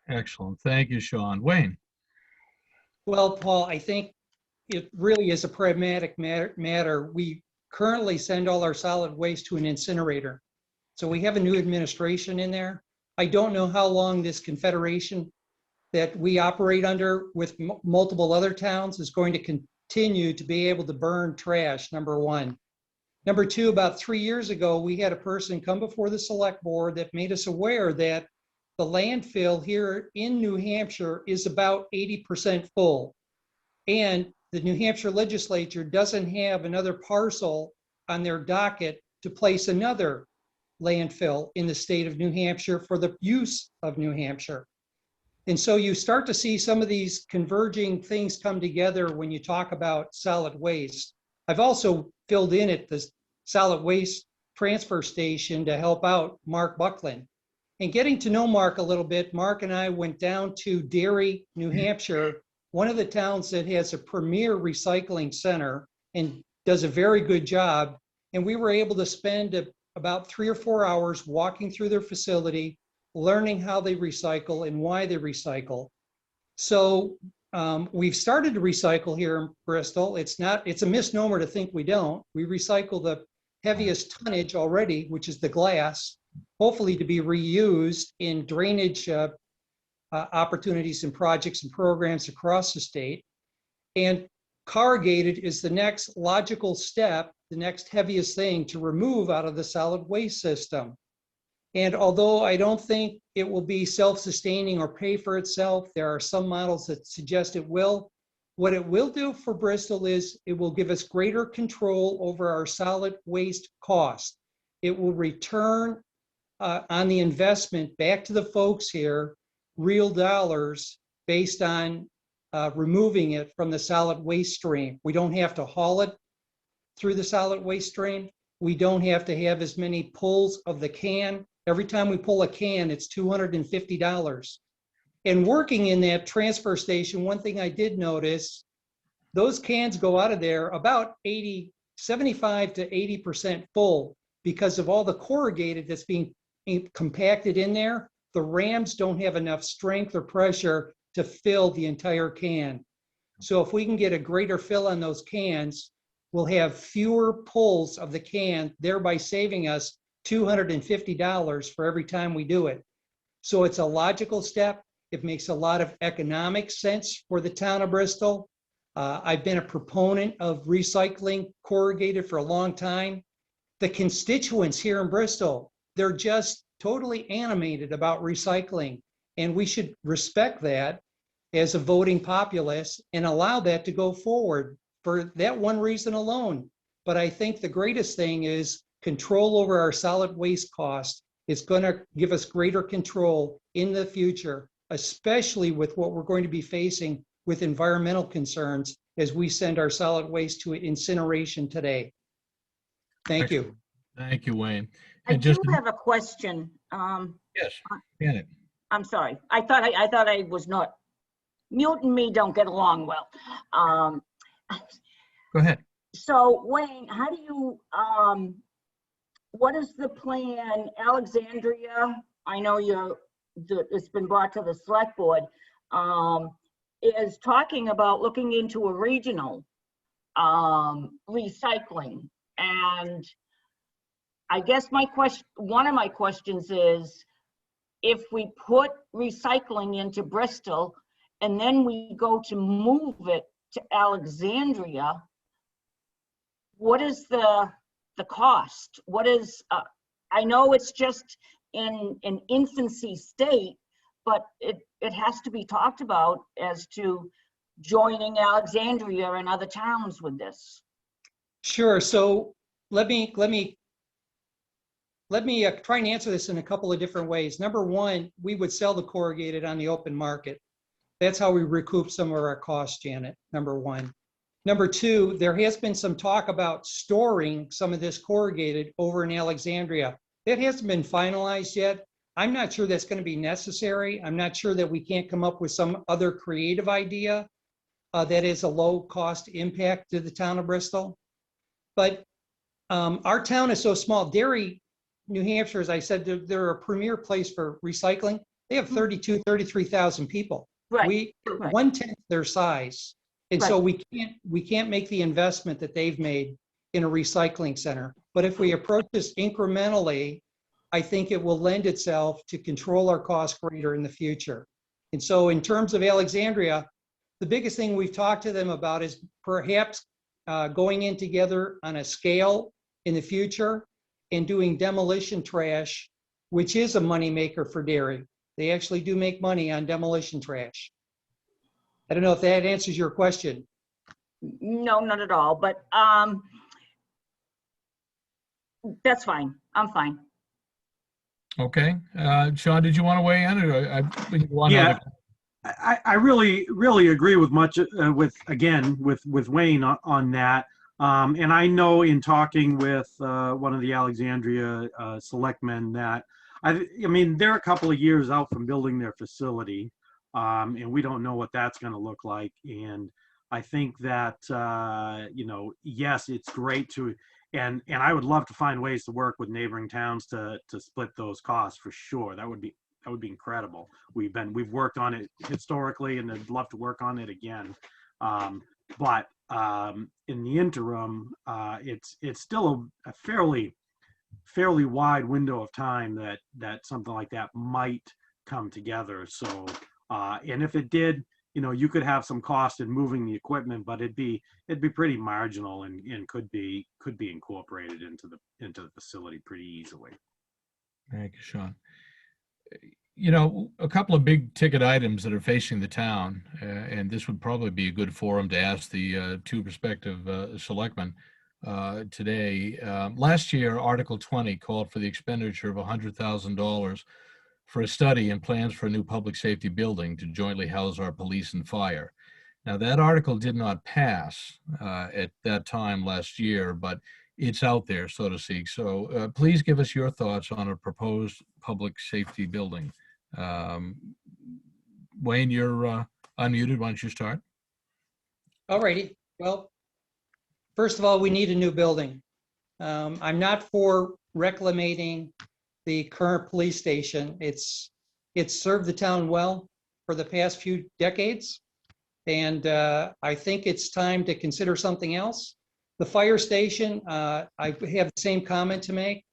[SPEAKER 1] Excellent. Thank you, Shaun. Wayne?
[SPEAKER 15] Well, Paul, I think it really is a pragmatic matter. We currently send all our solid waste to an incinerator. So we have a new administration in there. I don't know how long this confederation that we operate under with multiple other towns is going to continue to be able to burn trash, number one. Number two, about 3 years ago, we had a person come before the select board that made us aware that the landfill here in New Hampshire is about 80% full. And the New Hampshire legislature doesn't have another parcel on their docket to place another landfill in the state of New Hampshire for the use of New Hampshire. And so you start to see some of these converging things come together when you talk about solid waste. I've also filled in at the solid waste transfer station to help out Mark Buckland. And getting to know Mark a little bit, Mark and I went down to Derry, New Hampshire, one of the towns that has a premier recycling center and does a very good job. And we were able to spend about 3 or 4 hours walking through their facility, learning how they recycle and why they recycle. So we've started to recycle here in Bristol. It's a misnomer to think we don't. We recycle the heaviest tonnage already, which is the glass, hopefully to be reused in drainage opportunities and projects and programs across the state. And corrugated is the next logical step, the next heaviest thing to remove out of the solid waste system. And although I don't think it will be self-sustaining or pay for itself, there are some models that suggest it will. What it will do for Bristol is it will give us greater control over our solid waste cost. It will return on the investment back to the folks here, real dollars based on removing it from the solid waste stream. We don't have to haul it through the solid waste stream. We don't have to have as many pulls of the can Every time we pull a can, it's $250. And working in that transfer station, one thing I did notice, those cans go out of there about 75 to 80% full because of all the corrugated that's being compacted in there. The rams don't have enough strength or pressure to fill the entire can. So if we can get a greater fill on those cans, we'll have fewer pulls of the can, thereby saving us $250 for every time we do it. So it's a logical step. It makes a lot of economic sense for the town of Bristol. I've been a proponent of recycling corrugated for a long time. The constituents here in Bristol, they're just totally animated about recycling, and we should respect that as a voting populace and allow that to go forward for that one reason alone. But I think the greatest thing is control over our solid waste cost. It's going to give us greater control in the future, especially with what we're going to be facing with environmental concerns as we send our solid waste to incineration today. Thank you.
[SPEAKER 1] Thank you, Wayne.
[SPEAKER 3] I
[SPEAKER 1] And
[SPEAKER 3] do
[SPEAKER 1] just
[SPEAKER 3] have a question.
[SPEAKER 1] yes, Janet.
[SPEAKER 3] I'm sorry. I thought I was not. Mute and me don't get along well.
[SPEAKER 1] Go ahead.
[SPEAKER 3] So Wayne, how do you, what is the plan? Alexandria, I know it's been brought to the select board, is talking about looking into a regional recycling. And I guess one of my questions is, if we put recycling into Bristol and then we go to move it to Alexandria, what is the cost? What is, I know it's just in an infancy state, but it has to be talked about as to joining Alexandria and other towns with this.
[SPEAKER 15] Sure. So let me try and answer this in a couple of different ways. Number one, we would sell the corrugated on the open market. That's how we recoup some of our costs, Janet, number one. Number two, there has been some talk about storing some of this corrugated over in Alexandria. That hasn't been finalized yet. I'm not sure that's going to be necessary. I'm not sure that we can't come up with some other creative idea that is a low cost impact to the town of Bristol. But our town is so small. Derry, New Hampshire, as I said, they're a premier place for recycling. They have 33,000 people.
[SPEAKER 3] Right.
[SPEAKER 15] We're 1/10 their size. And so we can't make the investment that they've made in a recycling center. But if we approach this incrementally, I think it will lend itself to control our cost greater in the future. And so in terms of Alexandria, the biggest thing we've talked to them about is perhaps going in together on a scale in the future and doing demolition trash, which is a moneymaker for Derry. They actually do make money on demolition trash. I don't know if that answers your question.
[SPEAKER 3] No, not at all, but that's fine. I'm fine.
[SPEAKER 1] Okay. Shaun, did you want to weigh in? Or
[SPEAKER 2] Yeah, I really agree with much with Wayne on that. And I know in talking with one of the Alexandria selectmen that I mean they're a couple of years out from building their facility, and we don't know what that's going to look like. And I think that yes, it's great to. And I would love to find ways to work with neighboring towns to split those costs for sure. That would be incredible. We've worked on it historically, and I'd love to work on it again. But in the interim, it's still a fairly wide window of time that something like that might come together. So and if it did, you could have some cost in moving the equipment, but it'd be pretty marginal and could be incorporated into the facility pretty easily.
[SPEAKER 1] Thank you, Shaun. A couple of big ticket items that are facing the town, and this would probably be a good forum to ask the two prospective selectmen today. Last year, Article 20 called for the expenditure of $100,000 for a study and plans for a new public safety building to jointly house our police and fire. Now, that article did not pass at that time last year, but it's out there, so to speak. So please give us your thoughts on a proposed public safety building. Wayne, you're unmuted. Why don't you start?
[SPEAKER 15] All righty. Well, first of all, we need a new building. I'm not for reclamating the current police station. It's served the town well for the past few decades. And I think it's time to consider something else. The fire station, I have the same comment to make.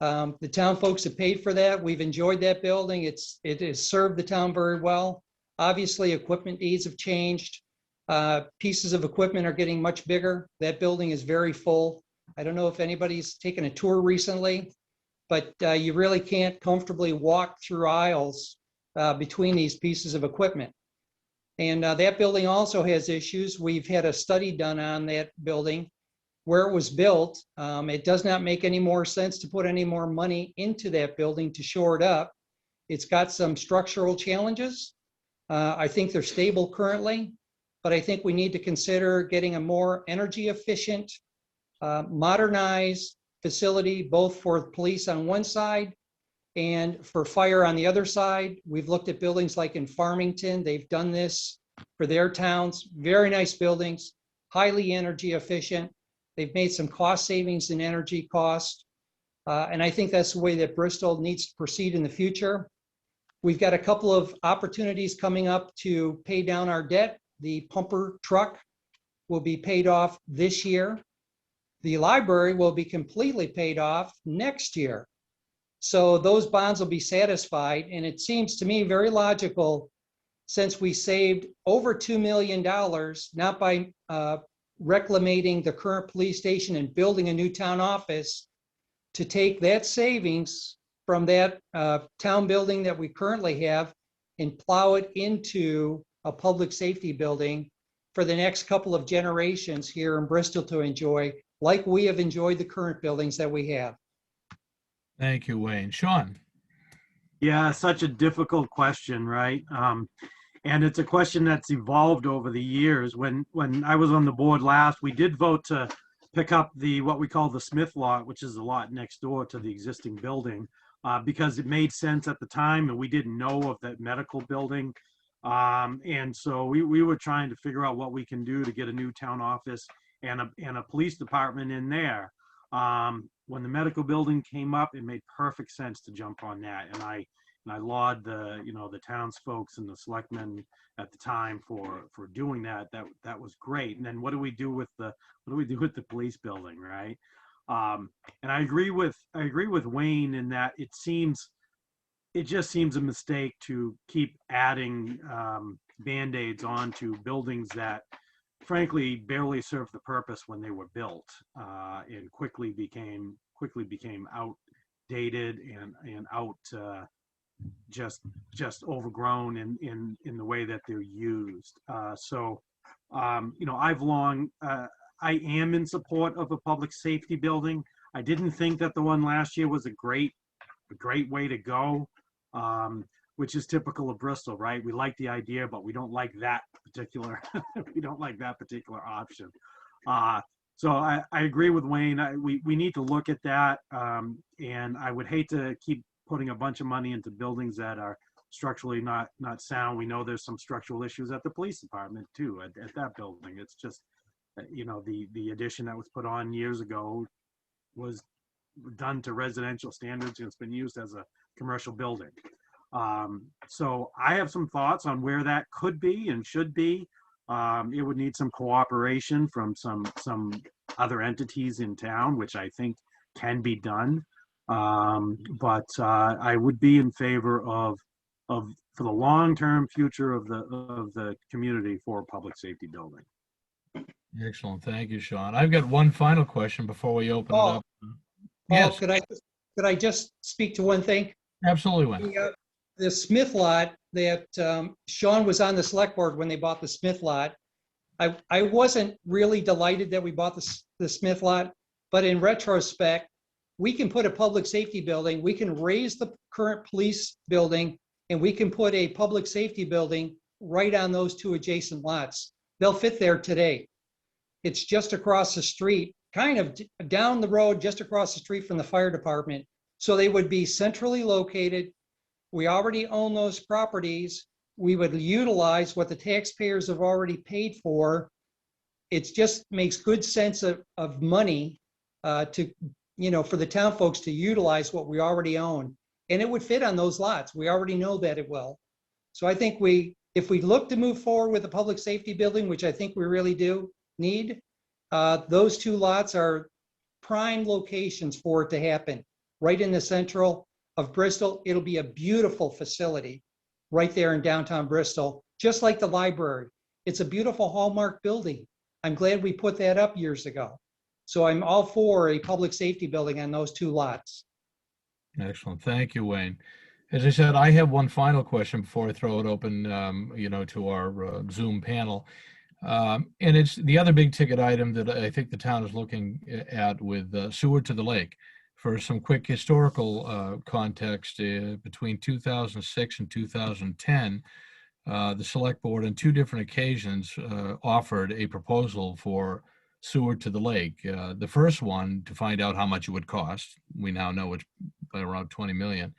[SPEAKER 15] The town folks have paid for that. We've enjoyed that building. It has served the town very well. Obviously, equipment needs have changed. Pieces of equipment are getting much bigger. That building is very full. I don't know if anybody's taken a tour recently, but you really can't comfortably walk through aisles between these pieces of equipment. And that building also has issues. We've had a study done on that building where it was built. It does not make any more sense to put any more money into that building to shore it up. It's got some structural challenges. I think they're stable currently, but I think we need to consider getting a more energy efficient, modernized facility, both for police on one side and for fire on the other side. We've looked at buildings like in Farmington. They've done this for their towns. Very nice buildings, highly energy efficient. They've made some cost savings in energy cost. And I think that's the way that Bristol needs to proceed in the future. We've got a couple of opportunities coming up to pay down our debt. The pumper truck will be paid off this year. The library will be completely paid off next year. So those bonds will be satisfied. And it seems to me very logical, since we saved over $2 million, not by reclamating the current police station and building a new town office, to take that savings from that town building that we currently have and plow it into a public safety building for the next couple of generations here in Bristol to enjoy, like we have enjoyed the current buildings that we have.
[SPEAKER 1] Thank you, Wayne. Shaun?
[SPEAKER 2] Yeah, such a difficult question, right? And it's a question that's evolved over the years. When I was on the board last, we did vote to pick up what we call the Smith lot, which is the lot next door to the existing building, because it made sense at the time, and we didn't know of that medical building. And so we were trying to figure out what we can do to get a new town office and a police department in there. When the medical building came up, it made perfect sense to jump on that. And I laud the townsfolk and the selectmen at the time for doing that. That was great. And then what do we do with the police building, right? And I agree with Wayne in that it just seems a mistake to keep adding Band-Aids onto buildings that frankly barely served the purpose when they were built, and quickly became outdated and out just overgrown in the way that they're used. I am in support of a public safety building. I didn't think that the one last year was a great way to go, which is typical of Bristol, right? We like the idea, but we don't like that particular option. So I agree with Wayne. We need to look at that, and I would hate to keep putting a bunch of money into buildings that are structurally not sound. We know there's some structural issues at the police department too, at that building. It's just, the addition that was put on years ago was done to residential standards, and it's been used as a commercial building. So I have some thoughts on where that could be and should be. It would need some cooperation from some other entities in town, which I think can be done. But I would be in favor of for the long-term future of the community for a public safety building.
[SPEAKER 1] Excellent. Thank you, Shaun. I've got one final question before we open it up. Yes.
[SPEAKER 15] Could I just speak to one thing?
[SPEAKER 1] Absolutely, Wayne.
[SPEAKER 15] The Smith lot that Shaun was on the select board when they bought the Smith lot. I wasn't really delighted that we bought the Smith lot, but in retrospect, we can put a public safety building, we can raise the current police building, and we can put a public safety building right on those two adjacent lots. they'll fit there today. It's just across the street, kind of down the road, just across the street from the fire department. So they would be centrally located. We already own those properties. We would utilize what the taxpayers have already paid for. It just makes good sense of money to, for the town folks to utilize what we already own. And it would fit on those lots. We already know that it will. So I think if we look to move forward with the public safety building, which I think we really do need, those two lots are prime locations for it to happen. Right in the central of Bristol, it'll be a beautiful facility right there in downtown Bristol, just like the library. It's a beautiful hallmark building. I'm glad we put that up years ago. So I'm all for a public safety building on those two lots.
[SPEAKER 1] Excellent. Thank you, Wayne. As I said, I have one final question before I throw it open, to our Zoom panel. And it's the other big ticket item that I think the town is looking at with sewer to the lake. For some quick historical context, between 2006 and 2010, the select board on two different occasions offered a proposal for sewer to the lake. The first one to find out how much it would cost. We now know it's around 20 million.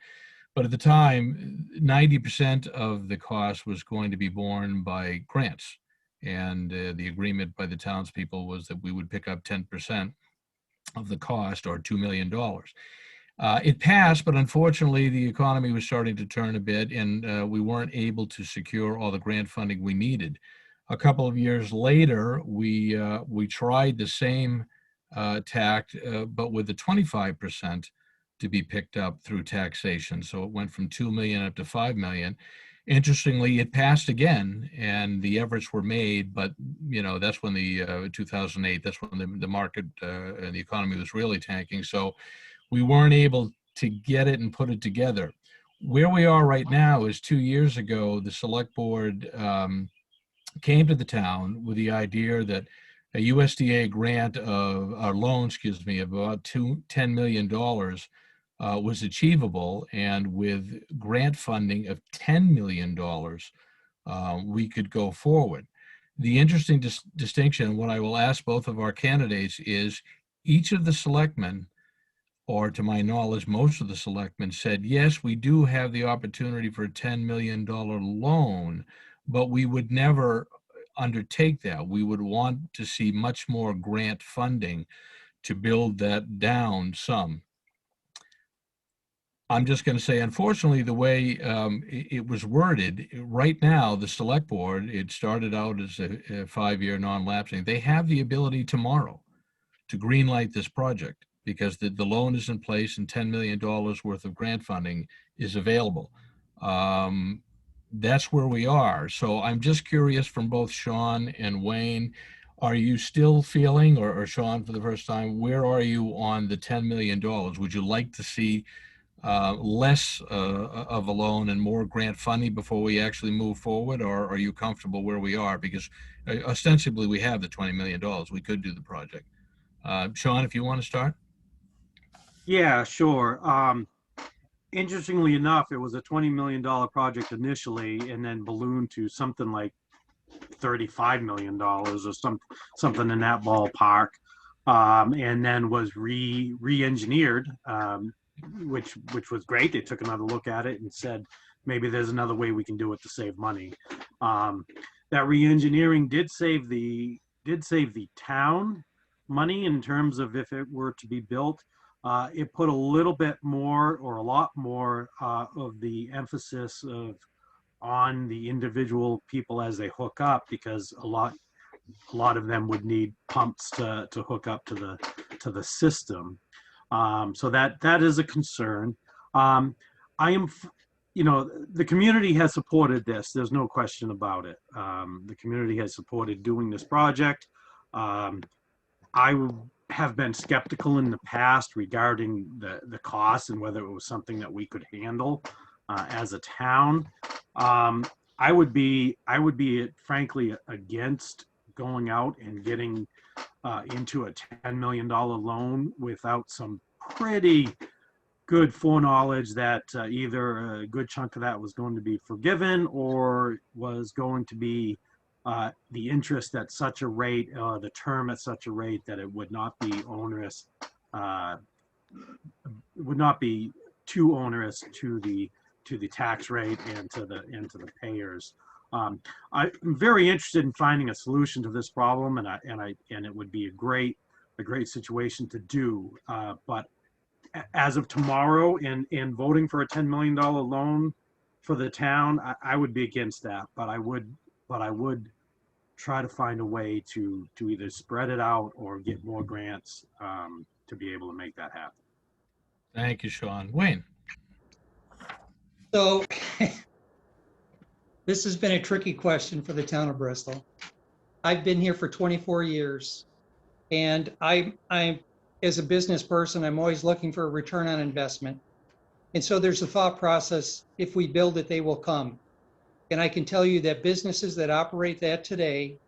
[SPEAKER 1] But at the time, 90% of the cost was going to be borne by grants. And the agreement by the townspeople was that we would pick up 10% of the cost, or $2 million. It passed, but unfortunately the economy was starting to turn a bit, and we weren't able to secure all the grant funding we needed. A couple of years later, we tried the same tact, but with the 25% to be picked up through taxation. So it went from 2 million up to 5 million. Interestingly, it passed again, and the efforts were made, but that's when the 2008, that's when the market and the economy was really tanking. So we weren't able to get it and put it together. Where we are right now is 2 years ago, the select board came to the town with the idea that a USDA grant of our loan, of about $10 million was achievable, and with grant funding of $10 million, we could go forward. The interesting distinction, what I will ask both of our candidates is, each of the selectmen, or to my knowledge, most of the selectmen, said, yes, we do have the opportunity for a $10 million loan, but we would never undertake that. We would want to see much more grant funding to build that down some. I'm just going to say, unfortunately, the way it was worded, right now, the select board, it started out as a 5-year non-lapsing. They have the ability tomorrow to greenlight this project because the loan is in place and $10 million worth of grant funding is available. That's where we are. So I'm just curious from both Shaun and Wayne, are you still feeling, or Shaun for the first time, where are you on the $10 million? Would you like to see less of a loan and more grant funding before we actually move forward, or are you comfortable where we are? Because ostensibly we have the $20 million. We could do the project. Shaun, if you want to start.
[SPEAKER 2] Yeah, sure. Interestingly enough, it was a $20 million project initially, and then ballooned to something like $35 million or something in that ballpark, and then was re-engineered, which was great. They took another look at it and said, maybe there's another way we can do it to save money. That re-engineering did save the town money in terms of if it were to be built. It put a little bit more, or a lot more, of the emphasis on the individual people as they hook up, because a lot of them would need pumps to hook up to the system. So that is a concern. The community has supported this. There's no question about it. The community has supported doing this project. I have been skeptical in the past regarding the cost and whether it was something that we could handle as a town. I would be frankly against going out and getting into a $10 million loan without some pretty good foreknowledge that either a good chunk of that was going to be forgiven or was going to be the interest at such a rate, the term at such a rate that it would not be onerous, would not be too onerous to the tax rate and to the payers. I'm very interested in finding a solution to this problem, and it would be a great situation to do. But as of tomorrow, in voting for a $10 million loan for the town, I would be against that. But I would try to find a way to either spread it out or get more grants to be able to make that happen.
[SPEAKER 1] Thank you, Shaun. Wayne.
[SPEAKER 15] So this has been a tricky question for the town of Bristol. I've been here for 24 years, and I'm as a business person, I'm always looking for a return on investment. And so there's a thought process, if we build it, they will come. And I can tell you that businesses that operate that today,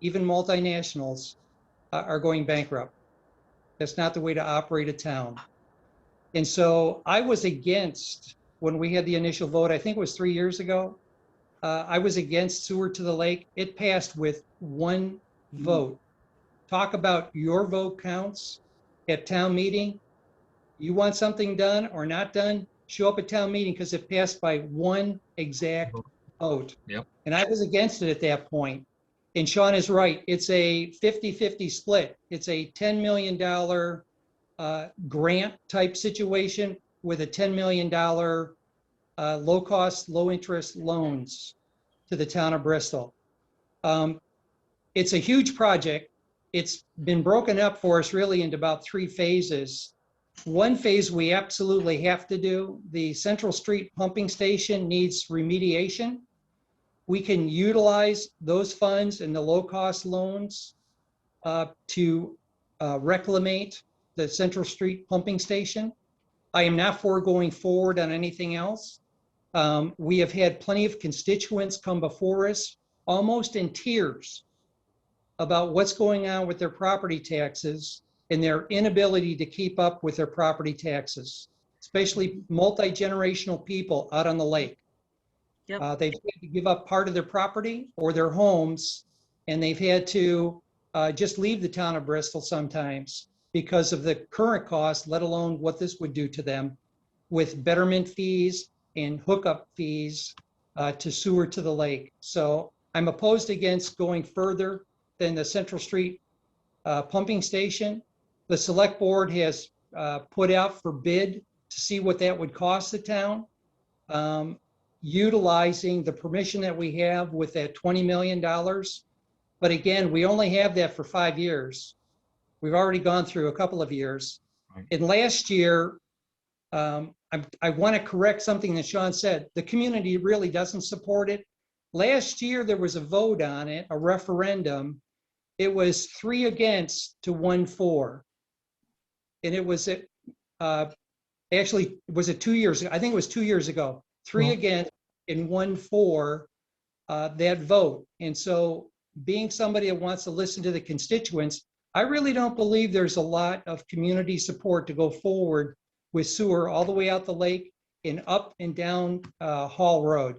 [SPEAKER 15] even multinationals, are going bankrupt. That's not the way to operate a town. And so I was against, when we had the initial vote, I think it was 3 years ago, I was against sewer to the lake. It passed with one vote. Talk about your vote counts at town meeting. You want something done or not done, show up at town meeting, because it passed by one exact vote.
[SPEAKER 1] Yep.
[SPEAKER 15] And I was against it at that point. And Shaun is right. It's a 50-50 split. It's a $10 million grant type situation with a $10 million low cost, low interest loans to the town of Bristol. It's a huge project. It's been broken up for us really into about 3 phases. One phase we absolutely have to do. The Central Street pumping station needs remediation. We can utilize those funds and the low-cost loans to reclimate the Central Street pumping station. I am not for going forward on anything else. We have had plenty of constituents come before us, almost in tears, about what's going on with their property taxes and their inability to keep up with their property taxes, especially multi-generational people out on the lake.
[SPEAKER 3] Yep.
[SPEAKER 15] They've had to give up part of their property or their homes, and they've had to just leave the town of Bristol sometimes because of the current cost, let alone what this would do to them with betterment fees and hookup fees to sewer to the lake. So I'm opposed against going further than the Central Street pumping station. The select board has put out for bid to see what that would cost the town. Utilizing the permission that we have with that $20 million. But again, we only have that for 5 years. We've already gone through a couple of years.
[SPEAKER 1] Right.
[SPEAKER 15] And last year, I want to correct something that Shaun said. The community really doesn't support it. Last year, there was a vote on it, a referendum. It was 3 against to 1 for. And it was, actually, was it 2 years ago? I think it was 2 years ago. 3 against and 1 for that vote. And so being somebody that wants to listen to the constituents, I really don't believe there's a lot of community support to go forward with sewer all the way out the lake and up and down Hall Road.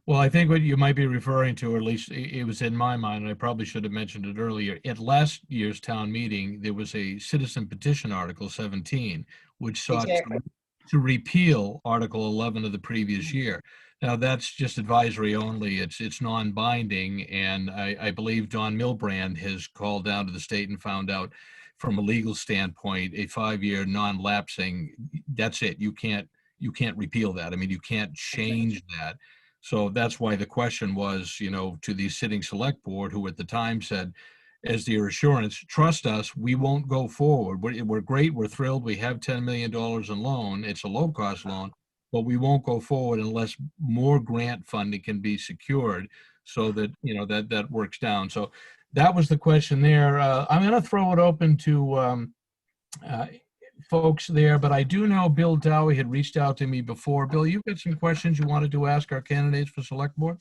[SPEAKER 1] Well, I think what you might be referring to, or at least it was in my mind, and I probably should have mentioned it earlier, at last year's town meeting, there was a citizen petition, Article 17, which sought
[SPEAKER 15] Exactly.
[SPEAKER 1] to repeal Article 11 of the previous year. Now, that's just advisory only. It's non-binding, and I believe Don Milbrand has called down to the state and found out from a legal standpoint, a 5-year non-lapsing, that's it. You can't repeal that. I mean, you can't change that. So that's why the question was, to the sitting select board, who at the time said, as their assurance, trust us, we won't go forward. We're great, we're thrilled, we have $10 million in loan, it's a low-cost loan, but we won't go forward unless more grant funding can be secured so that, that works down. So that was the question there. I'm gonna throw it open to folks there, but I do know Bill Dowie had reached out to me before. Bill, you've got some questions you wanted to ask our candidates for select board?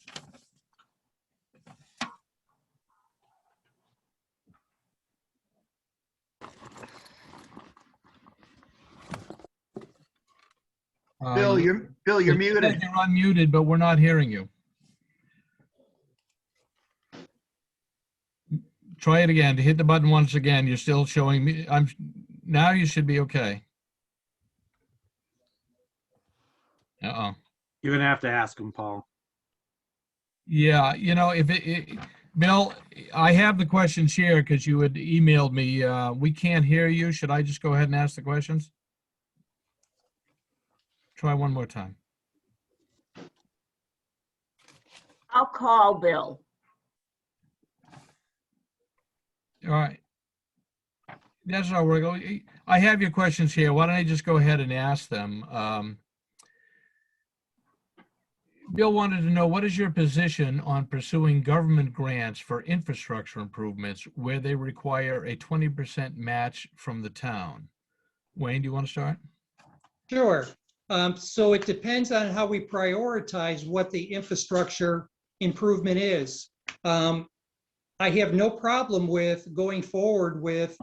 [SPEAKER 6] Bill, you're muted.
[SPEAKER 1] You're unmuted, but we're not hearing you. Try it again. Hit the button once again. You're still showing me. Now you should be okay. Uh-oh.
[SPEAKER 2] You're gonna have to ask him, Paul.
[SPEAKER 1] Yeah, if Bill, I have the questions here because you had emailed me. We can't hear you. Should I just go ahead and ask the questions? Try one more time.
[SPEAKER 3] I'll call Bill.
[SPEAKER 1] All right. That's how we're going. I have your questions here. Why don't I just go ahead and ask them? Bill wanted to know, what is your position on pursuing government grants for infrastructure improvements where they require a 20% match from the town? Wayne, do you want to start?
[SPEAKER 15] Sure. So it depends on how we prioritize what the infrastructure improvement is. I have no problem with going forward with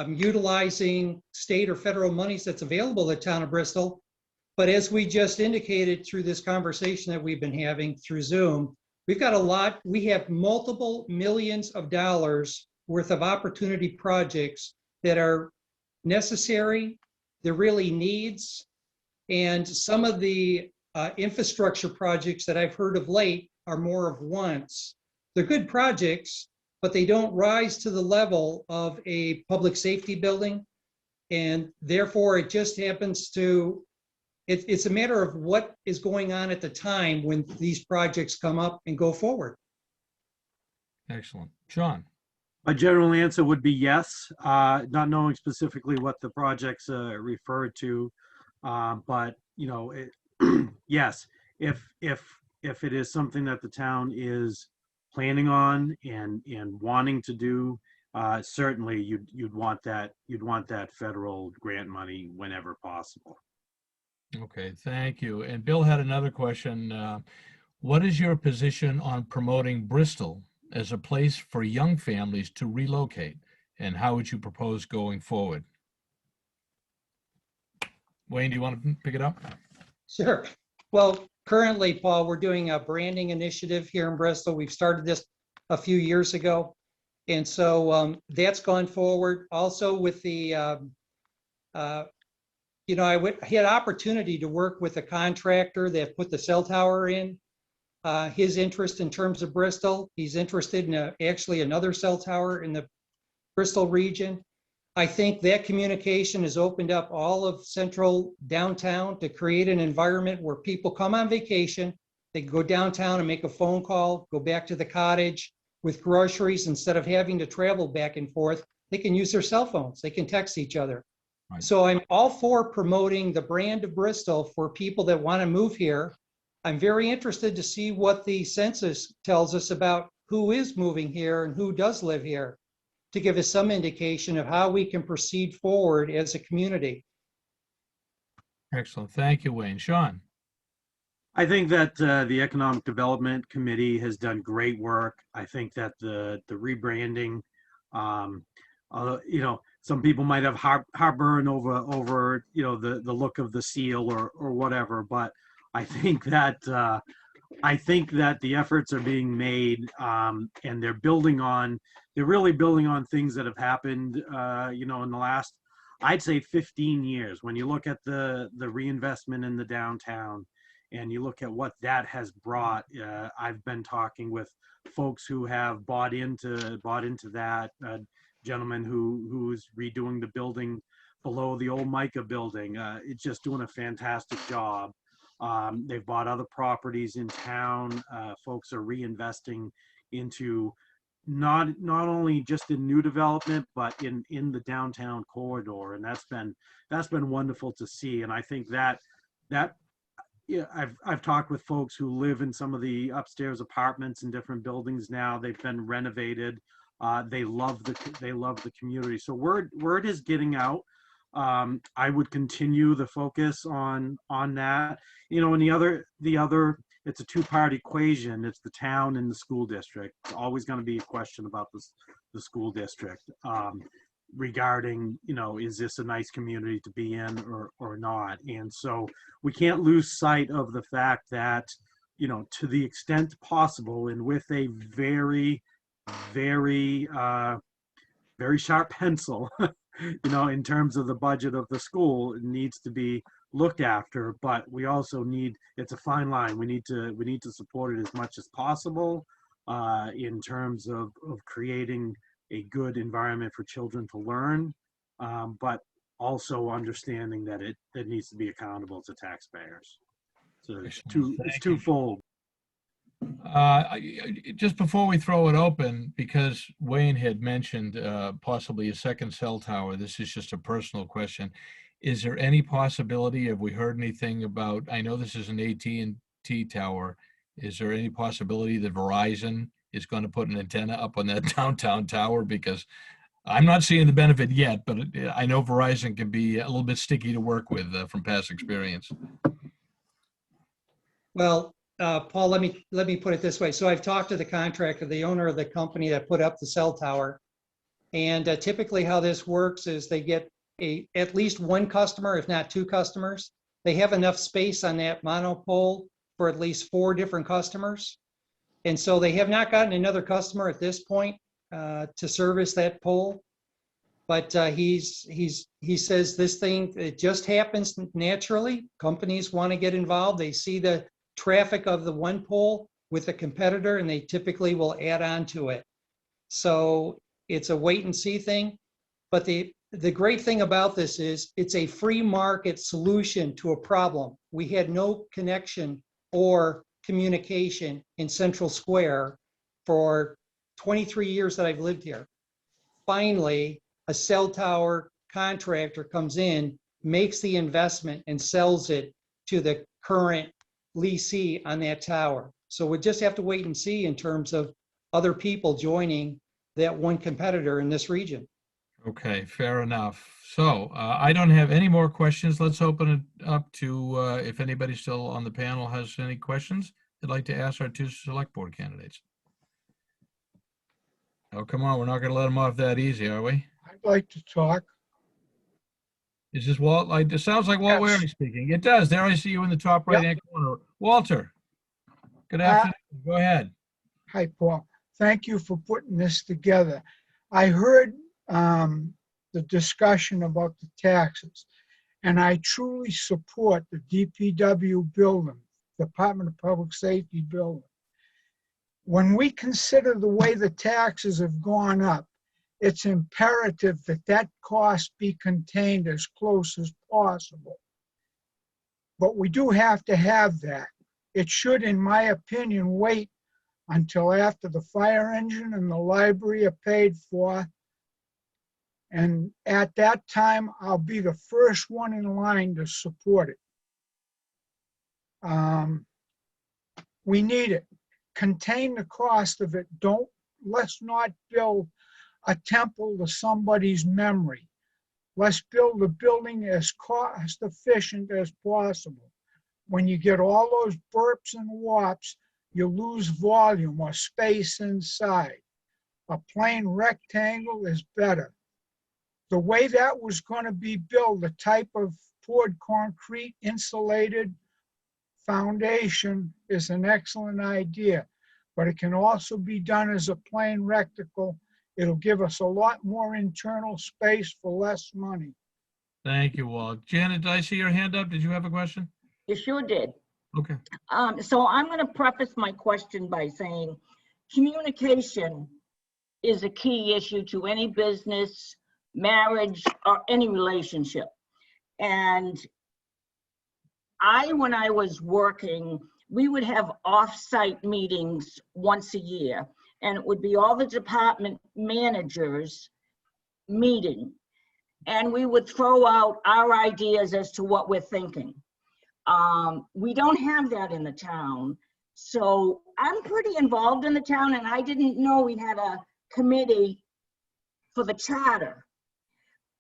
[SPEAKER 15] utilizing state or federal monies that's available to the town of Bristol. But as we just indicated through this conversation that we've been having through Zoom, we've got a lot, we have multiple millions of dollars worth of opportunity projects that are necessary, they're really needs, and some of the infrastructure projects that I've heard of late are more of wants. They're good projects, but they don't rise to the level of a public safety building, and therefore it just happens to it's a matter of what is going on at the time when these projects come up and go forward.
[SPEAKER 1] Excellent. Sean?
[SPEAKER 2] My general answer would be yes, not knowing specifically what the projects refer to, but yes, if it is something that the town is planning on and wanting to do, certainly you'd want that federal grant money whenever possible.
[SPEAKER 1] Okay, thank you. And Bill had another question. What is your position on promoting Bristol as a place for young families to relocate? And how would you propose going forward? Wayne, do you want to pick it up?
[SPEAKER 15] Sure. Well, currently, Paul, we're doing a branding initiative here in Bristol. We've started this a few years ago. And so that's gone forward. Also with the I had opportunity to work with a contractor that put the cell tower in. His interest in terms of Bristol, he's interested in actually another cell tower in the Bristol region. I think that communication has opened up all of central downtown to create an environment where people come on vacation, they go downtown and make a phone call, go back to the cottage with groceries. Instead of having to travel back and forth, they can use their cell phones, they can text each other. Right. So I'm all for promoting the brand of Bristol for people that want to move here. I'm very interested to see what the census tells us about who is moving here and who does live here, to give us some indication of how we can proceed forward as a community.
[SPEAKER 1] Excellent. Thank you, Wayne. Sean?
[SPEAKER 2] I think that the Economic Development Committee has done great work. I think that the rebranding, some people might have heartburn over the look of the seal or whatever, but I think that the efforts are being made, and they're really building on things that have happened in the last, I'd say, 15 years. When you look at the reinvestment in the downtown and you look at what that has brought, I've been talking with folks who have bought into that. Gentleman who's redoing the building below the old Micah building. It's just doing a fantastic job. They've bought other properties in town. Folks are reinvesting into not only just in new development, but in the downtown corridor, and that's been wonderful to see. And I think that I've talked with folks who live in some of the upstairs apartments in different buildings now. They've been renovated. They love the community. So word is getting out. I would continue the focus on that. And the other, it's a two-part equation. It's the town and the school district. It's always going to be a question about the school district regarding, is this a nice community to be in or not? And so we can't lose sight of the fact that, to the extent possible, and with a very very, very sharp pencil, in terms of the budget of the school. It needs to be looked after, but we also need, it's a fine line. We need to support it as much as possible in terms of creating a good environment for children to learn, but also understanding that it needs to be accountable to taxpayers. So it's twofold.
[SPEAKER 1] Just before we throw it open, because Wayne had mentioned possibly a second cell tower, this is just a personal question. Is there any possibility, have we heard anything about, I know this is an AT&T tower, is there any possibility that Verizon is going to put an antenna up on that downtown tower? Because I'm not seeing the benefit yet, but I know Verizon can be a little bit sticky to work with from past experience.
[SPEAKER 15] Well, Paul, let me put it this way. So I've talked to the contractor, the owner of the company that put up the cell tower. And typically how this works is they get at least one customer, if not two customers. They have enough space on that monopole for at least 4 different customers. And so they have not gotten another customer at this point to service that pole. But he says this thing, it just happens naturally. Companies want to get involved. They see the traffic of the one pole with a competitor, and they typically will add on to it. So it's a wait and see thing. But the great thing about this is it's a free market solution to a problem. We had no connection or communication in Central Square for 23 years that I've lived here. Finally, a cell tower contractor comes in, makes the investment, and sells it to the current leasee on that tower. So we just have to wait and see in terms of other people joining that one competitor in this region.
[SPEAKER 1] Okay, fair enough. So I don't have any more questions. Let's open it up to if anybody still on the panel has any questions they'd like to ask our 2 select board candidates. Oh, come on, we're not going to let them off that easy, are we?
[SPEAKER 16] I'd like to talk.
[SPEAKER 1] Is this Walt? It sounds like Walt Waring speaking. It does. There I see you in the top right-hand corner. Walter, good afternoon. Go ahead.
[SPEAKER 16] Hi, Paul. Thank you for putting this together. I heard the discussion about the taxes, and I truly support the DPW building, Department of Public Safety building. When we consider the way the taxes have gone up, it's imperative that that cost be contained as close as possible. But we do have to have that. It should, in my opinion, wait until after the fire engine and the library are paid for. And at that time, I'll be the first one in line to support it. We need it. Contain the cost of it. Let's not build a temple to somebody's memory. Let's build a building as cost efficient as possible. When you get all those burps and warps, you lose volume or space inside. A plain rectangle is better. The way that was going to be built, the type of poured concrete insulated foundation, is an excellent idea, but it can also be done as a plain rectangle. It'll give us a lot more internal space for less money.
[SPEAKER 1] Thank you, Walt. Janet, did I see your hand up? Did you have a question?
[SPEAKER 3] You sure did.
[SPEAKER 1] Okay.
[SPEAKER 3] So I'm going to preface my question by saying communication is a key issue to any business, marriage, or any relationship. And when I was working, we would have off-site meetings once a year, and it would be all the department managers meeting. And we would throw out our ideas as to what we're thinking. We don't have that in the town. So I'm pretty involved in the town, and I didn't know we had a committee for the charter.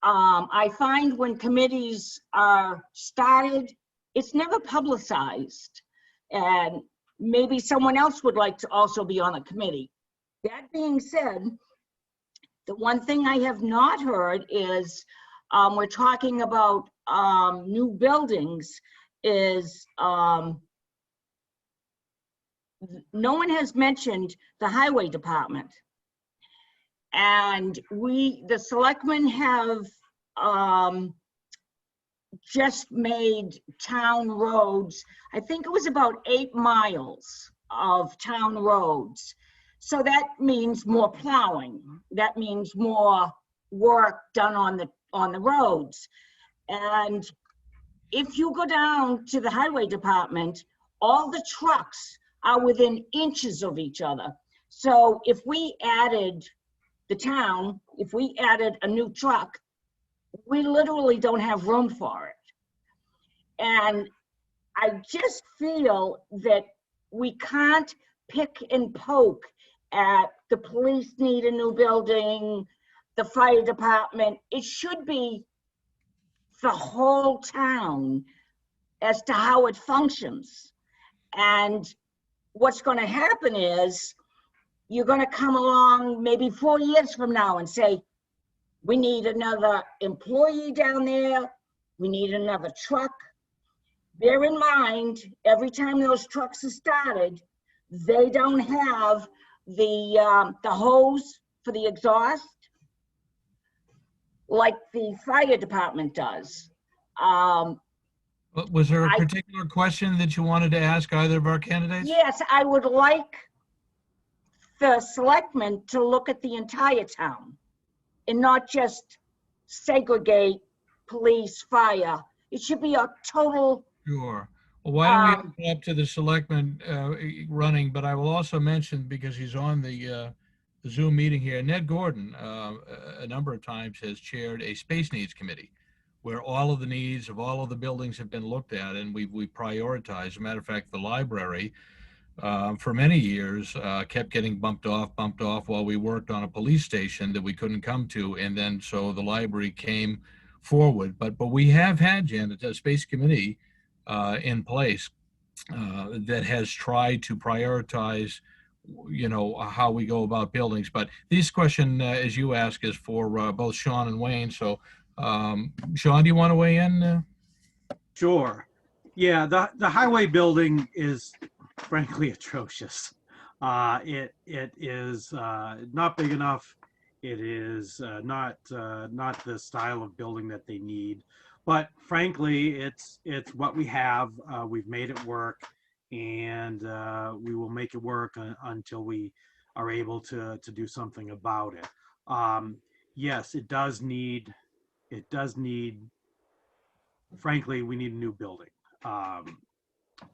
[SPEAKER 3] I find when committees are started, it's never publicized. And maybe someone else would like to also be on the committee. That being said, the one thing I have not heard is we're talking about new buildings is no one has mentioned the highway department. And the selectmen have just made town roads, I think it was about 8 miles of town roads. So that means more plowing. That means more work done on the roads. And if you go down to the highway department, all the trucks are within inches of each other. So if we added if we added a new truck, we literally don't have room for it. And I just feel that we can't pick and poke at the police need a new building, the fire department. It should be the whole town as to how it functions. And what's going to happen is you're going to come along maybe 4 years from now and say, we need another employee down there. We need another truck. Bear in mind, every time those trucks are started, they don't have the hose for the exhaust like the fire department does.
[SPEAKER 1] Was there a particular question that you wanted to ask either of our candidates?
[SPEAKER 3] Yes, I would like the selectmen to look at the entire town and not just segregate police, fire. It should be a total.
[SPEAKER 1] Sure. Well, why don't we open up to the selectman running, but I will also mention, because he's on the Zoom meeting here, Ned Gordon a number of times has chaired a space needs committee where all of the needs of all of the buildings have been looked at, and we prioritize. As a matter of fact, the library for many years kept getting bumped off while we worked on a police station that we couldn't come to, and then so the library came forward. But we have had, Janet, a space committee in place that has tried to prioritize, you know, how we go about buildings. But this question, as you ask, is for both Shaun and Wayne. So, Shaun, do you want to weigh in?
[SPEAKER 2] Sure. Yeah, the highway building is frankly atrocious. It is not big enough. It is not the style of building that they need. But frankly, it's what we have. We've made it work, and we will make it work until we are able to do something about it. Yes, it does need. Frankly, we need a new building.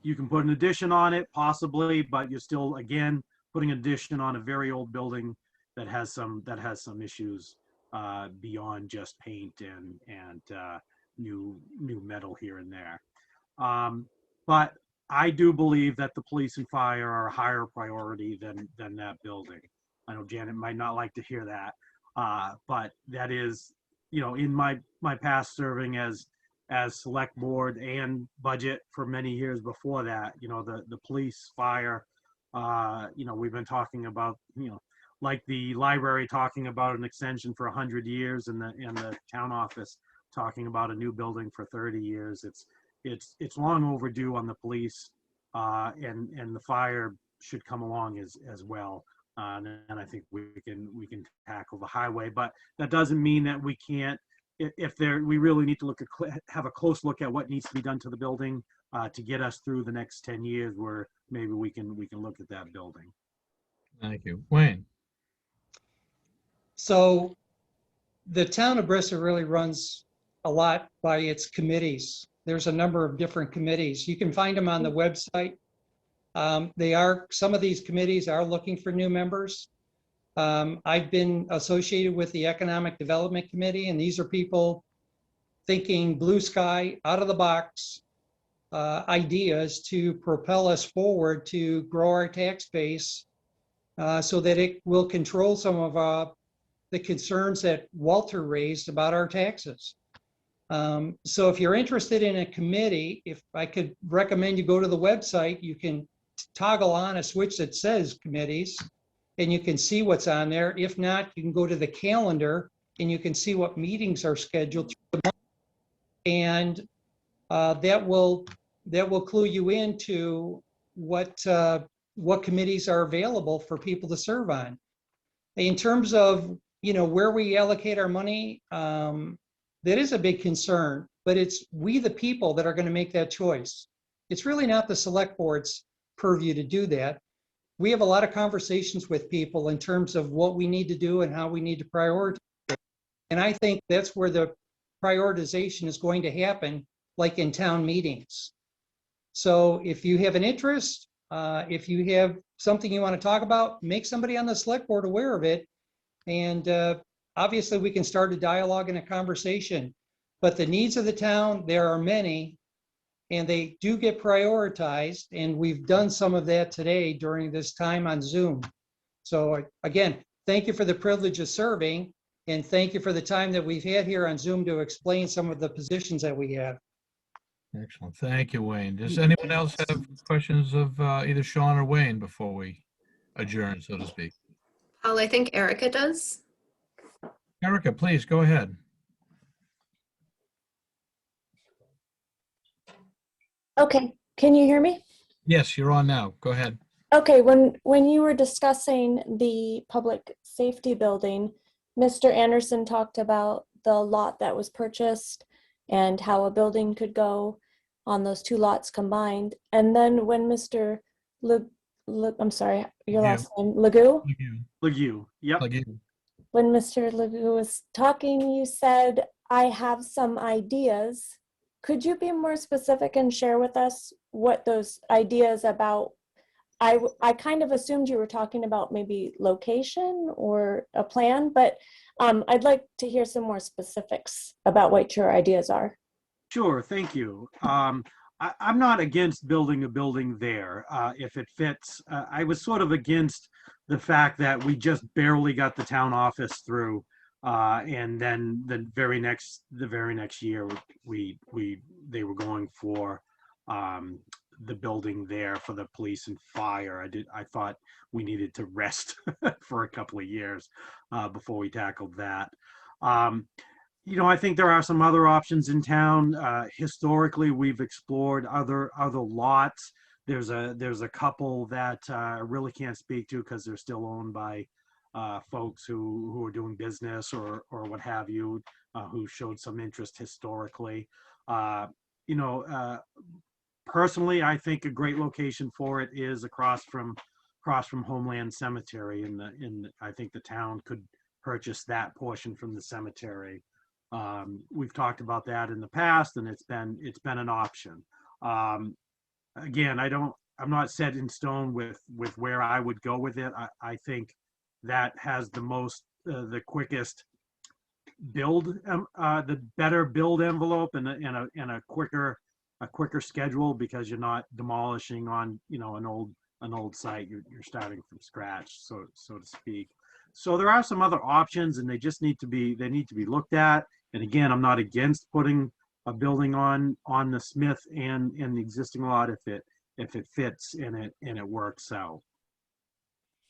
[SPEAKER 2] You can put an addition on it, possibly, but you're still, again, putting an addition on a very old building that has some issues beyond just paint and new metal here and there. But I do believe that the police and fire are a higher priority than that building. I know Janet might not like to hear that, but that is, you know, in my past serving as select board and budget for many years before that, you know, the police, fire, you know, we've been talking about, you know, like the library talking about an extension for 100 years and the town office talking about a new building for 30 years. It's long overdue on the police, and the fire should come along as well. And I think we can tackle the highway, but that doesn't mean that we can't. We really need to have a close look at what needs to be done to the building to get us through the next 10 years, where maybe we can look at that building.
[SPEAKER 1] Thank you. Wayne.
[SPEAKER 15] So the town of Bristol really runs a lot by its committees. There's a number of different committees. You can find them on the website. Some of these committees are looking for new members. I've been associated with the Economic Development Committee, and these are people thinking blue sky, out of the box ideas to propel us forward to grow our tax base so that it will control some of the concerns that Walter raised about our taxes. So if you're interested in a committee, if I could recommend you go to the website, you can toggle on a switch that says committees, and you can see what's on there. If not, you can go to the calendar and you can see what meetings are scheduled through the month. And that will clue you into what committees are available for people to serve on. In terms of where we allocate our money, that is a big concern, but it's we, the people, that are going to make that choice. It's really not the select board's purview to do that. We have a lot of conversations with people in terms of what we need to do and how we need to prioritize. And I think that's where the prioritization is going to happen, like in town meetings. So if you have an interest, if you have something you want to talk about, make somebody on the select board aware of it. And obviously we can start a dialogue and a conversation. But the needs of the town, there are many, and they do get prioritized. And we've done some of that today during this time on Zoom. So again, thank you for the privilege of serving. And thank you for the time that we've had here on Zoom to explain some of the positions that we have.
[SPEAKER 1] Excellent. Thank you, Wayne. Does anyone else have questions of either Shaun or Wayne before we adjourn, so to speak?
[SPEAKER 8] Paul, I think Erica does.
[SPEAKER 1] Erica, please go ahead.
[SPEAKER 17] Okay, can you hear me?
[SPEAKER 1] Yes, you're on now. Go ahead.
[SPEAKER 17] Okay, when you were discussing the public safety building, Mr. Anderson talked about the lot that was purchased and how a building could go on those two lots combined. And then when Mr. I'm sorry, your last name, Lagu?
[SPEAKER 2] Lagu, yep.
[SPEAKER 17] When Mr. Lagu was talking, you said, I have some ideas. Could you be more specific and share with us what those ideas about? I kind of assumed you were talking about maybe location or a plan, but I'd like to hear some more specifics about what your ideas are.
[SPEAKER 2] Sure, thank you. I'm not against building a building there if it fits. I was sort of against the fact that we just barely got the town office through, and then the very next year they were going for the building there for the police and fire. I thought we needed to rest for a couple of years before we tackled that. I think there are some other options in town. Historically, we've explored other lots. There's a couple that I really can't speak to because they're still owned by folks who are doing business or what have you, who showed some interest historically. Personally, I think a great location for it is across from Homeland Cemetery, and I think the town could purchase that portion from the cemetery. We've talked about that in the past, and it's been an option. Again, I'm not set in stone with where I would go with it. I think that has the quickest build, the better build envelope, and a quicker schedule, because you're not demolishing on an old site. You're starting from scratch, so to speak. So there are some other options, and they just need to be looked at. And again, I'm not against putting a building on the Smith and the existing lot if it fits and it works out.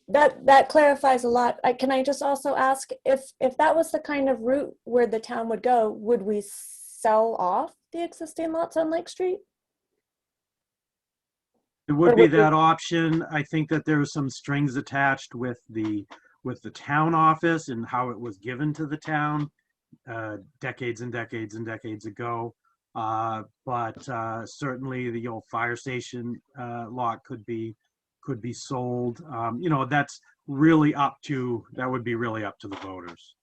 [SPEAKER 17] That clarifies a lot. Can I just also ask if that was the kind of route where the town would go, would we sell off the existing lots on Lake Street?
[SPEAKER 2] It would be that option. I think that there was some strings attached with the town office and how it was given to the town decades and decades and decades ago. But certainly the old fire station lot could be sold. That's really that would be really up to the voters.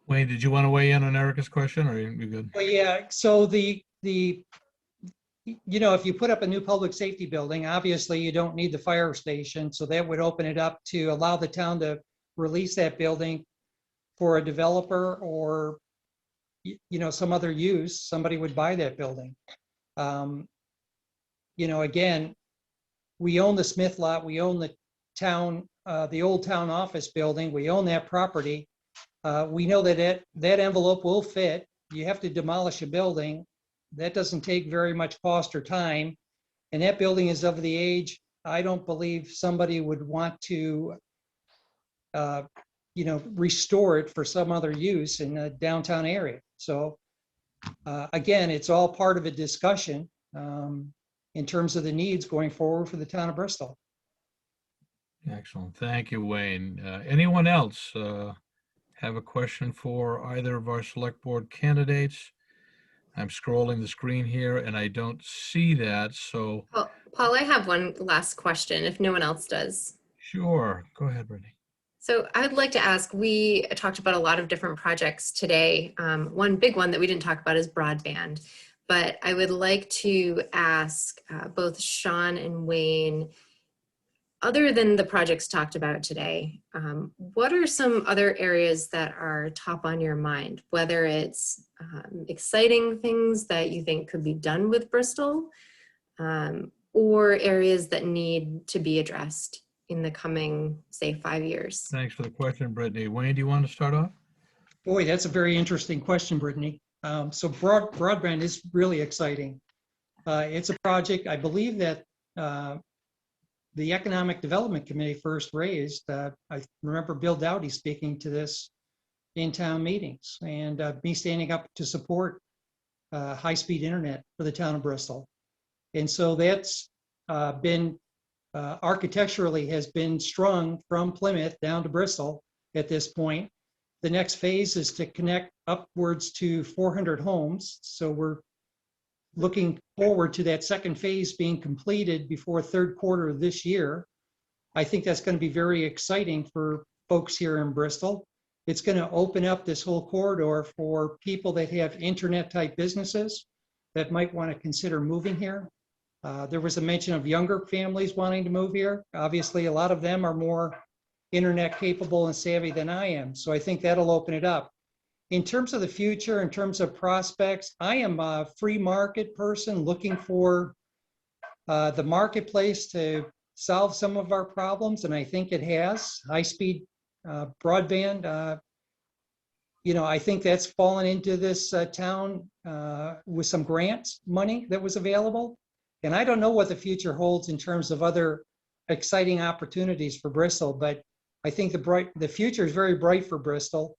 [SPEAKER 1] Wayne, did you want to weigh in on Erica's question, or are you good?
[SPEAKER 15] Well, yeah. So if you put up a new public safety building, obviously you don't need the fire station. So that would open it up to allow the town to release that building for a developer or, some other use. Somebody would buy that building. Again, we own the Smith lot. We own the town, the old town office building. We own that property. We know that envelope will fit. You have to demolish a building. That doesn't take very much cost or time. And that building is of the age, I don't believe somebody would want to, restore it for some other use in the downtown area. So again, it's all part of a discussion in terms of the needs going forward for the town of Bristol.
[SPEAKER 1] Excellent. Thank you, Wayne. Anyone else have a question for either of our select board candidates? I'm scrolling the screen here and I don't see that, so
[SPEAKER 8] Paul, I have one last question if no one else does.
[SPEAKER 1] sure. Go ahead, Brittany.
[SPEAKER 8] So I would like to ask, we talked about a lot of different projects today. One big one that we didn't talk about is broadband, but I would like to ask both Shaun and Wayne, other than the projects talked about today, what are some other areas that are top on your mind, whether it's exciting things that you think could be done with Bristol, or areas that need to be addressed in the coming, say, 5 years?
[SPEAKER 1] Thanks for the question, Brittany. Wayne, do you want to start off?
[SPEAKER 15] Boy, that's a very interesting question, Brittany. So broadband is really exciting. It's a project, I believe, that the Economic Development Committee first raised. I remember Bill Dowie speaking to this in town meetings, and me standing up to support high-speed internet for the town of Bristol. And so that's been architecturally has been strung from Plymouth down to Bristol at this point. The next phase is to connect upwards to 400 homes. So we're looking forward to that second phase being completed before third quarter of this year. I think that's going to be very exciting for folks here in Bristol. It's going to open up this whole corridor for people that have internet type businesses that might want to consider moving here. There was a mention of younger families wanting to move here. Obviously, a lot of them are more internet capable and savvy than I am. So I think that'll open it up. In terms of the future, in terms of prospects, I am a free market person looking for the marketplace to solve some of our problems, and I think it has. High-speed broadband, you know, I think that's fallen into this town with some grants money that was available. And I don't know what the future holds in terms of other exciting opportunities for Bristol, but I think the future is very bright for Bristol.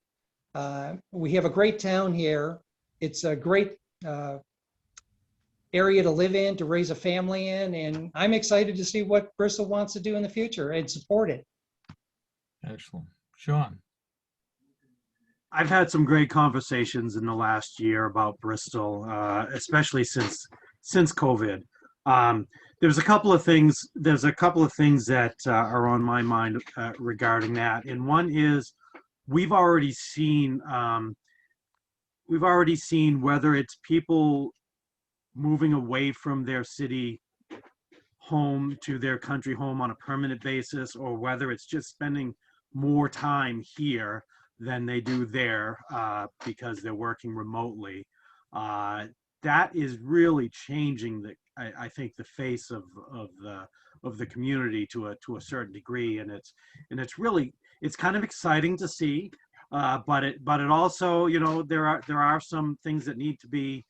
[SPEAKER 15] We have a great town here. It's a great area to live in, to raise a family in, and I'm excited to see what Bristol wants to do in the future and support it.
[SPEAKER 1] Excellent. Shaun.
[SPEAKER 2] I've had some great conversations in the last year about Bristol, especially since COVID. There's a couple of things. There's a couple of things that are on my mind regarding that, and one is we've already seen whether it's people moving away from their city home to their country home on a permanent basis, or whether it's just spending more time here than they do there because they're working remotely. That is really changing I think the face of the community to a certain degree, and it's kind of exciting to see, but it also, you know, there are some things that need to be,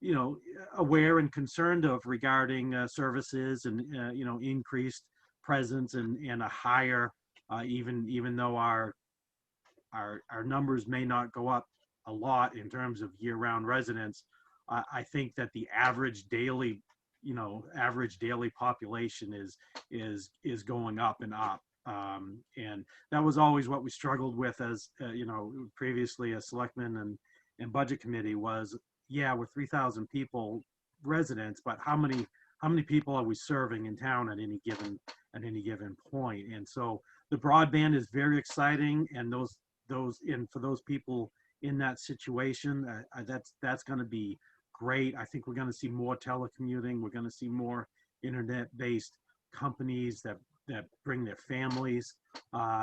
[SPEAKER 2] you know, aware and concerned of regarding services and you know, increased presence and a higher even though our numbers may not go up a lot in terms of year-round residents, I think that the average daily population is going up and up. And that was always what we struggled with as, you know, previously as selectmen and budget committee was, yeah, we're 3,000 people residents, but how many people are we serving in town at any given point? And so the broadband is very exciting, and for those people in that situation, that's going to be great. I think we're going to see more telecommuting. We're going to see more internet-based companies that bring their families.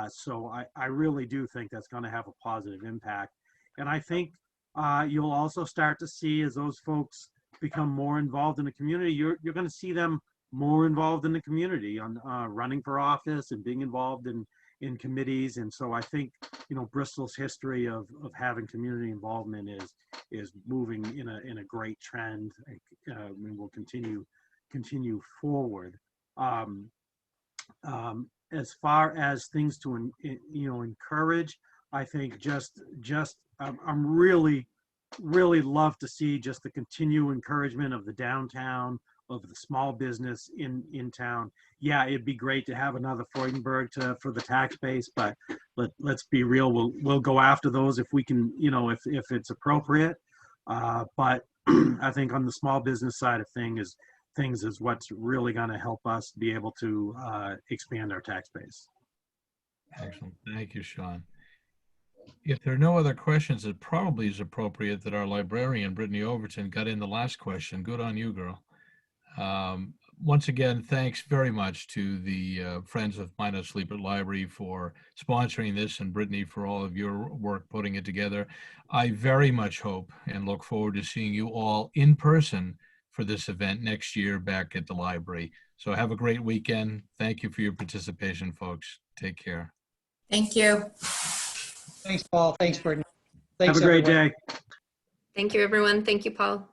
[SPEAKER 2] So I really do think that's going to have a positive impact. And I think you'll also start to see, as those folks become more involved in the community, you're going to see them more involved in the community on running for office and being involved in committees. And so I think, you know, Bristol's history of having community involvement is moving in a great trend, and will continue forward. As far as things to encourage, I think I'm really love to see just the continued encouragement of the downtown of the small business in town. Yeah, it'd be great to have another Freudenberg for the tax base, but let's be real. We'll go after those if we can, if it's appropriate. But I think on the small business side of things is what's really going to help us be able to expand our tax base.
[SPEAKER 1] Excellent. Thank you, Shaun. If there are no other questions, it probably is appropriate that our librarian, Brittany Overton, got in the last question. Good on you, girl. Once again, thanks very much to the Friends of Minot-Sleeper Library for sponsoring this, and Brittany for all of your work putting it together. I very much hope and look forward to seeing you all in person for this event next year back at the library. So have a great weekend. Thank you for your participation, folks. Take care.
[SPEAKER 8] Thank you.
[SPEAKER 15] Thanks, Paul. Thanks, Brittany. Thanks,
[SPEAKER 2] Have a great
[SPEAKER 15] everyone.
[SPEAKER 2] day.
[SPEAKER 8] Thank you, everyone. Thank you, Paul.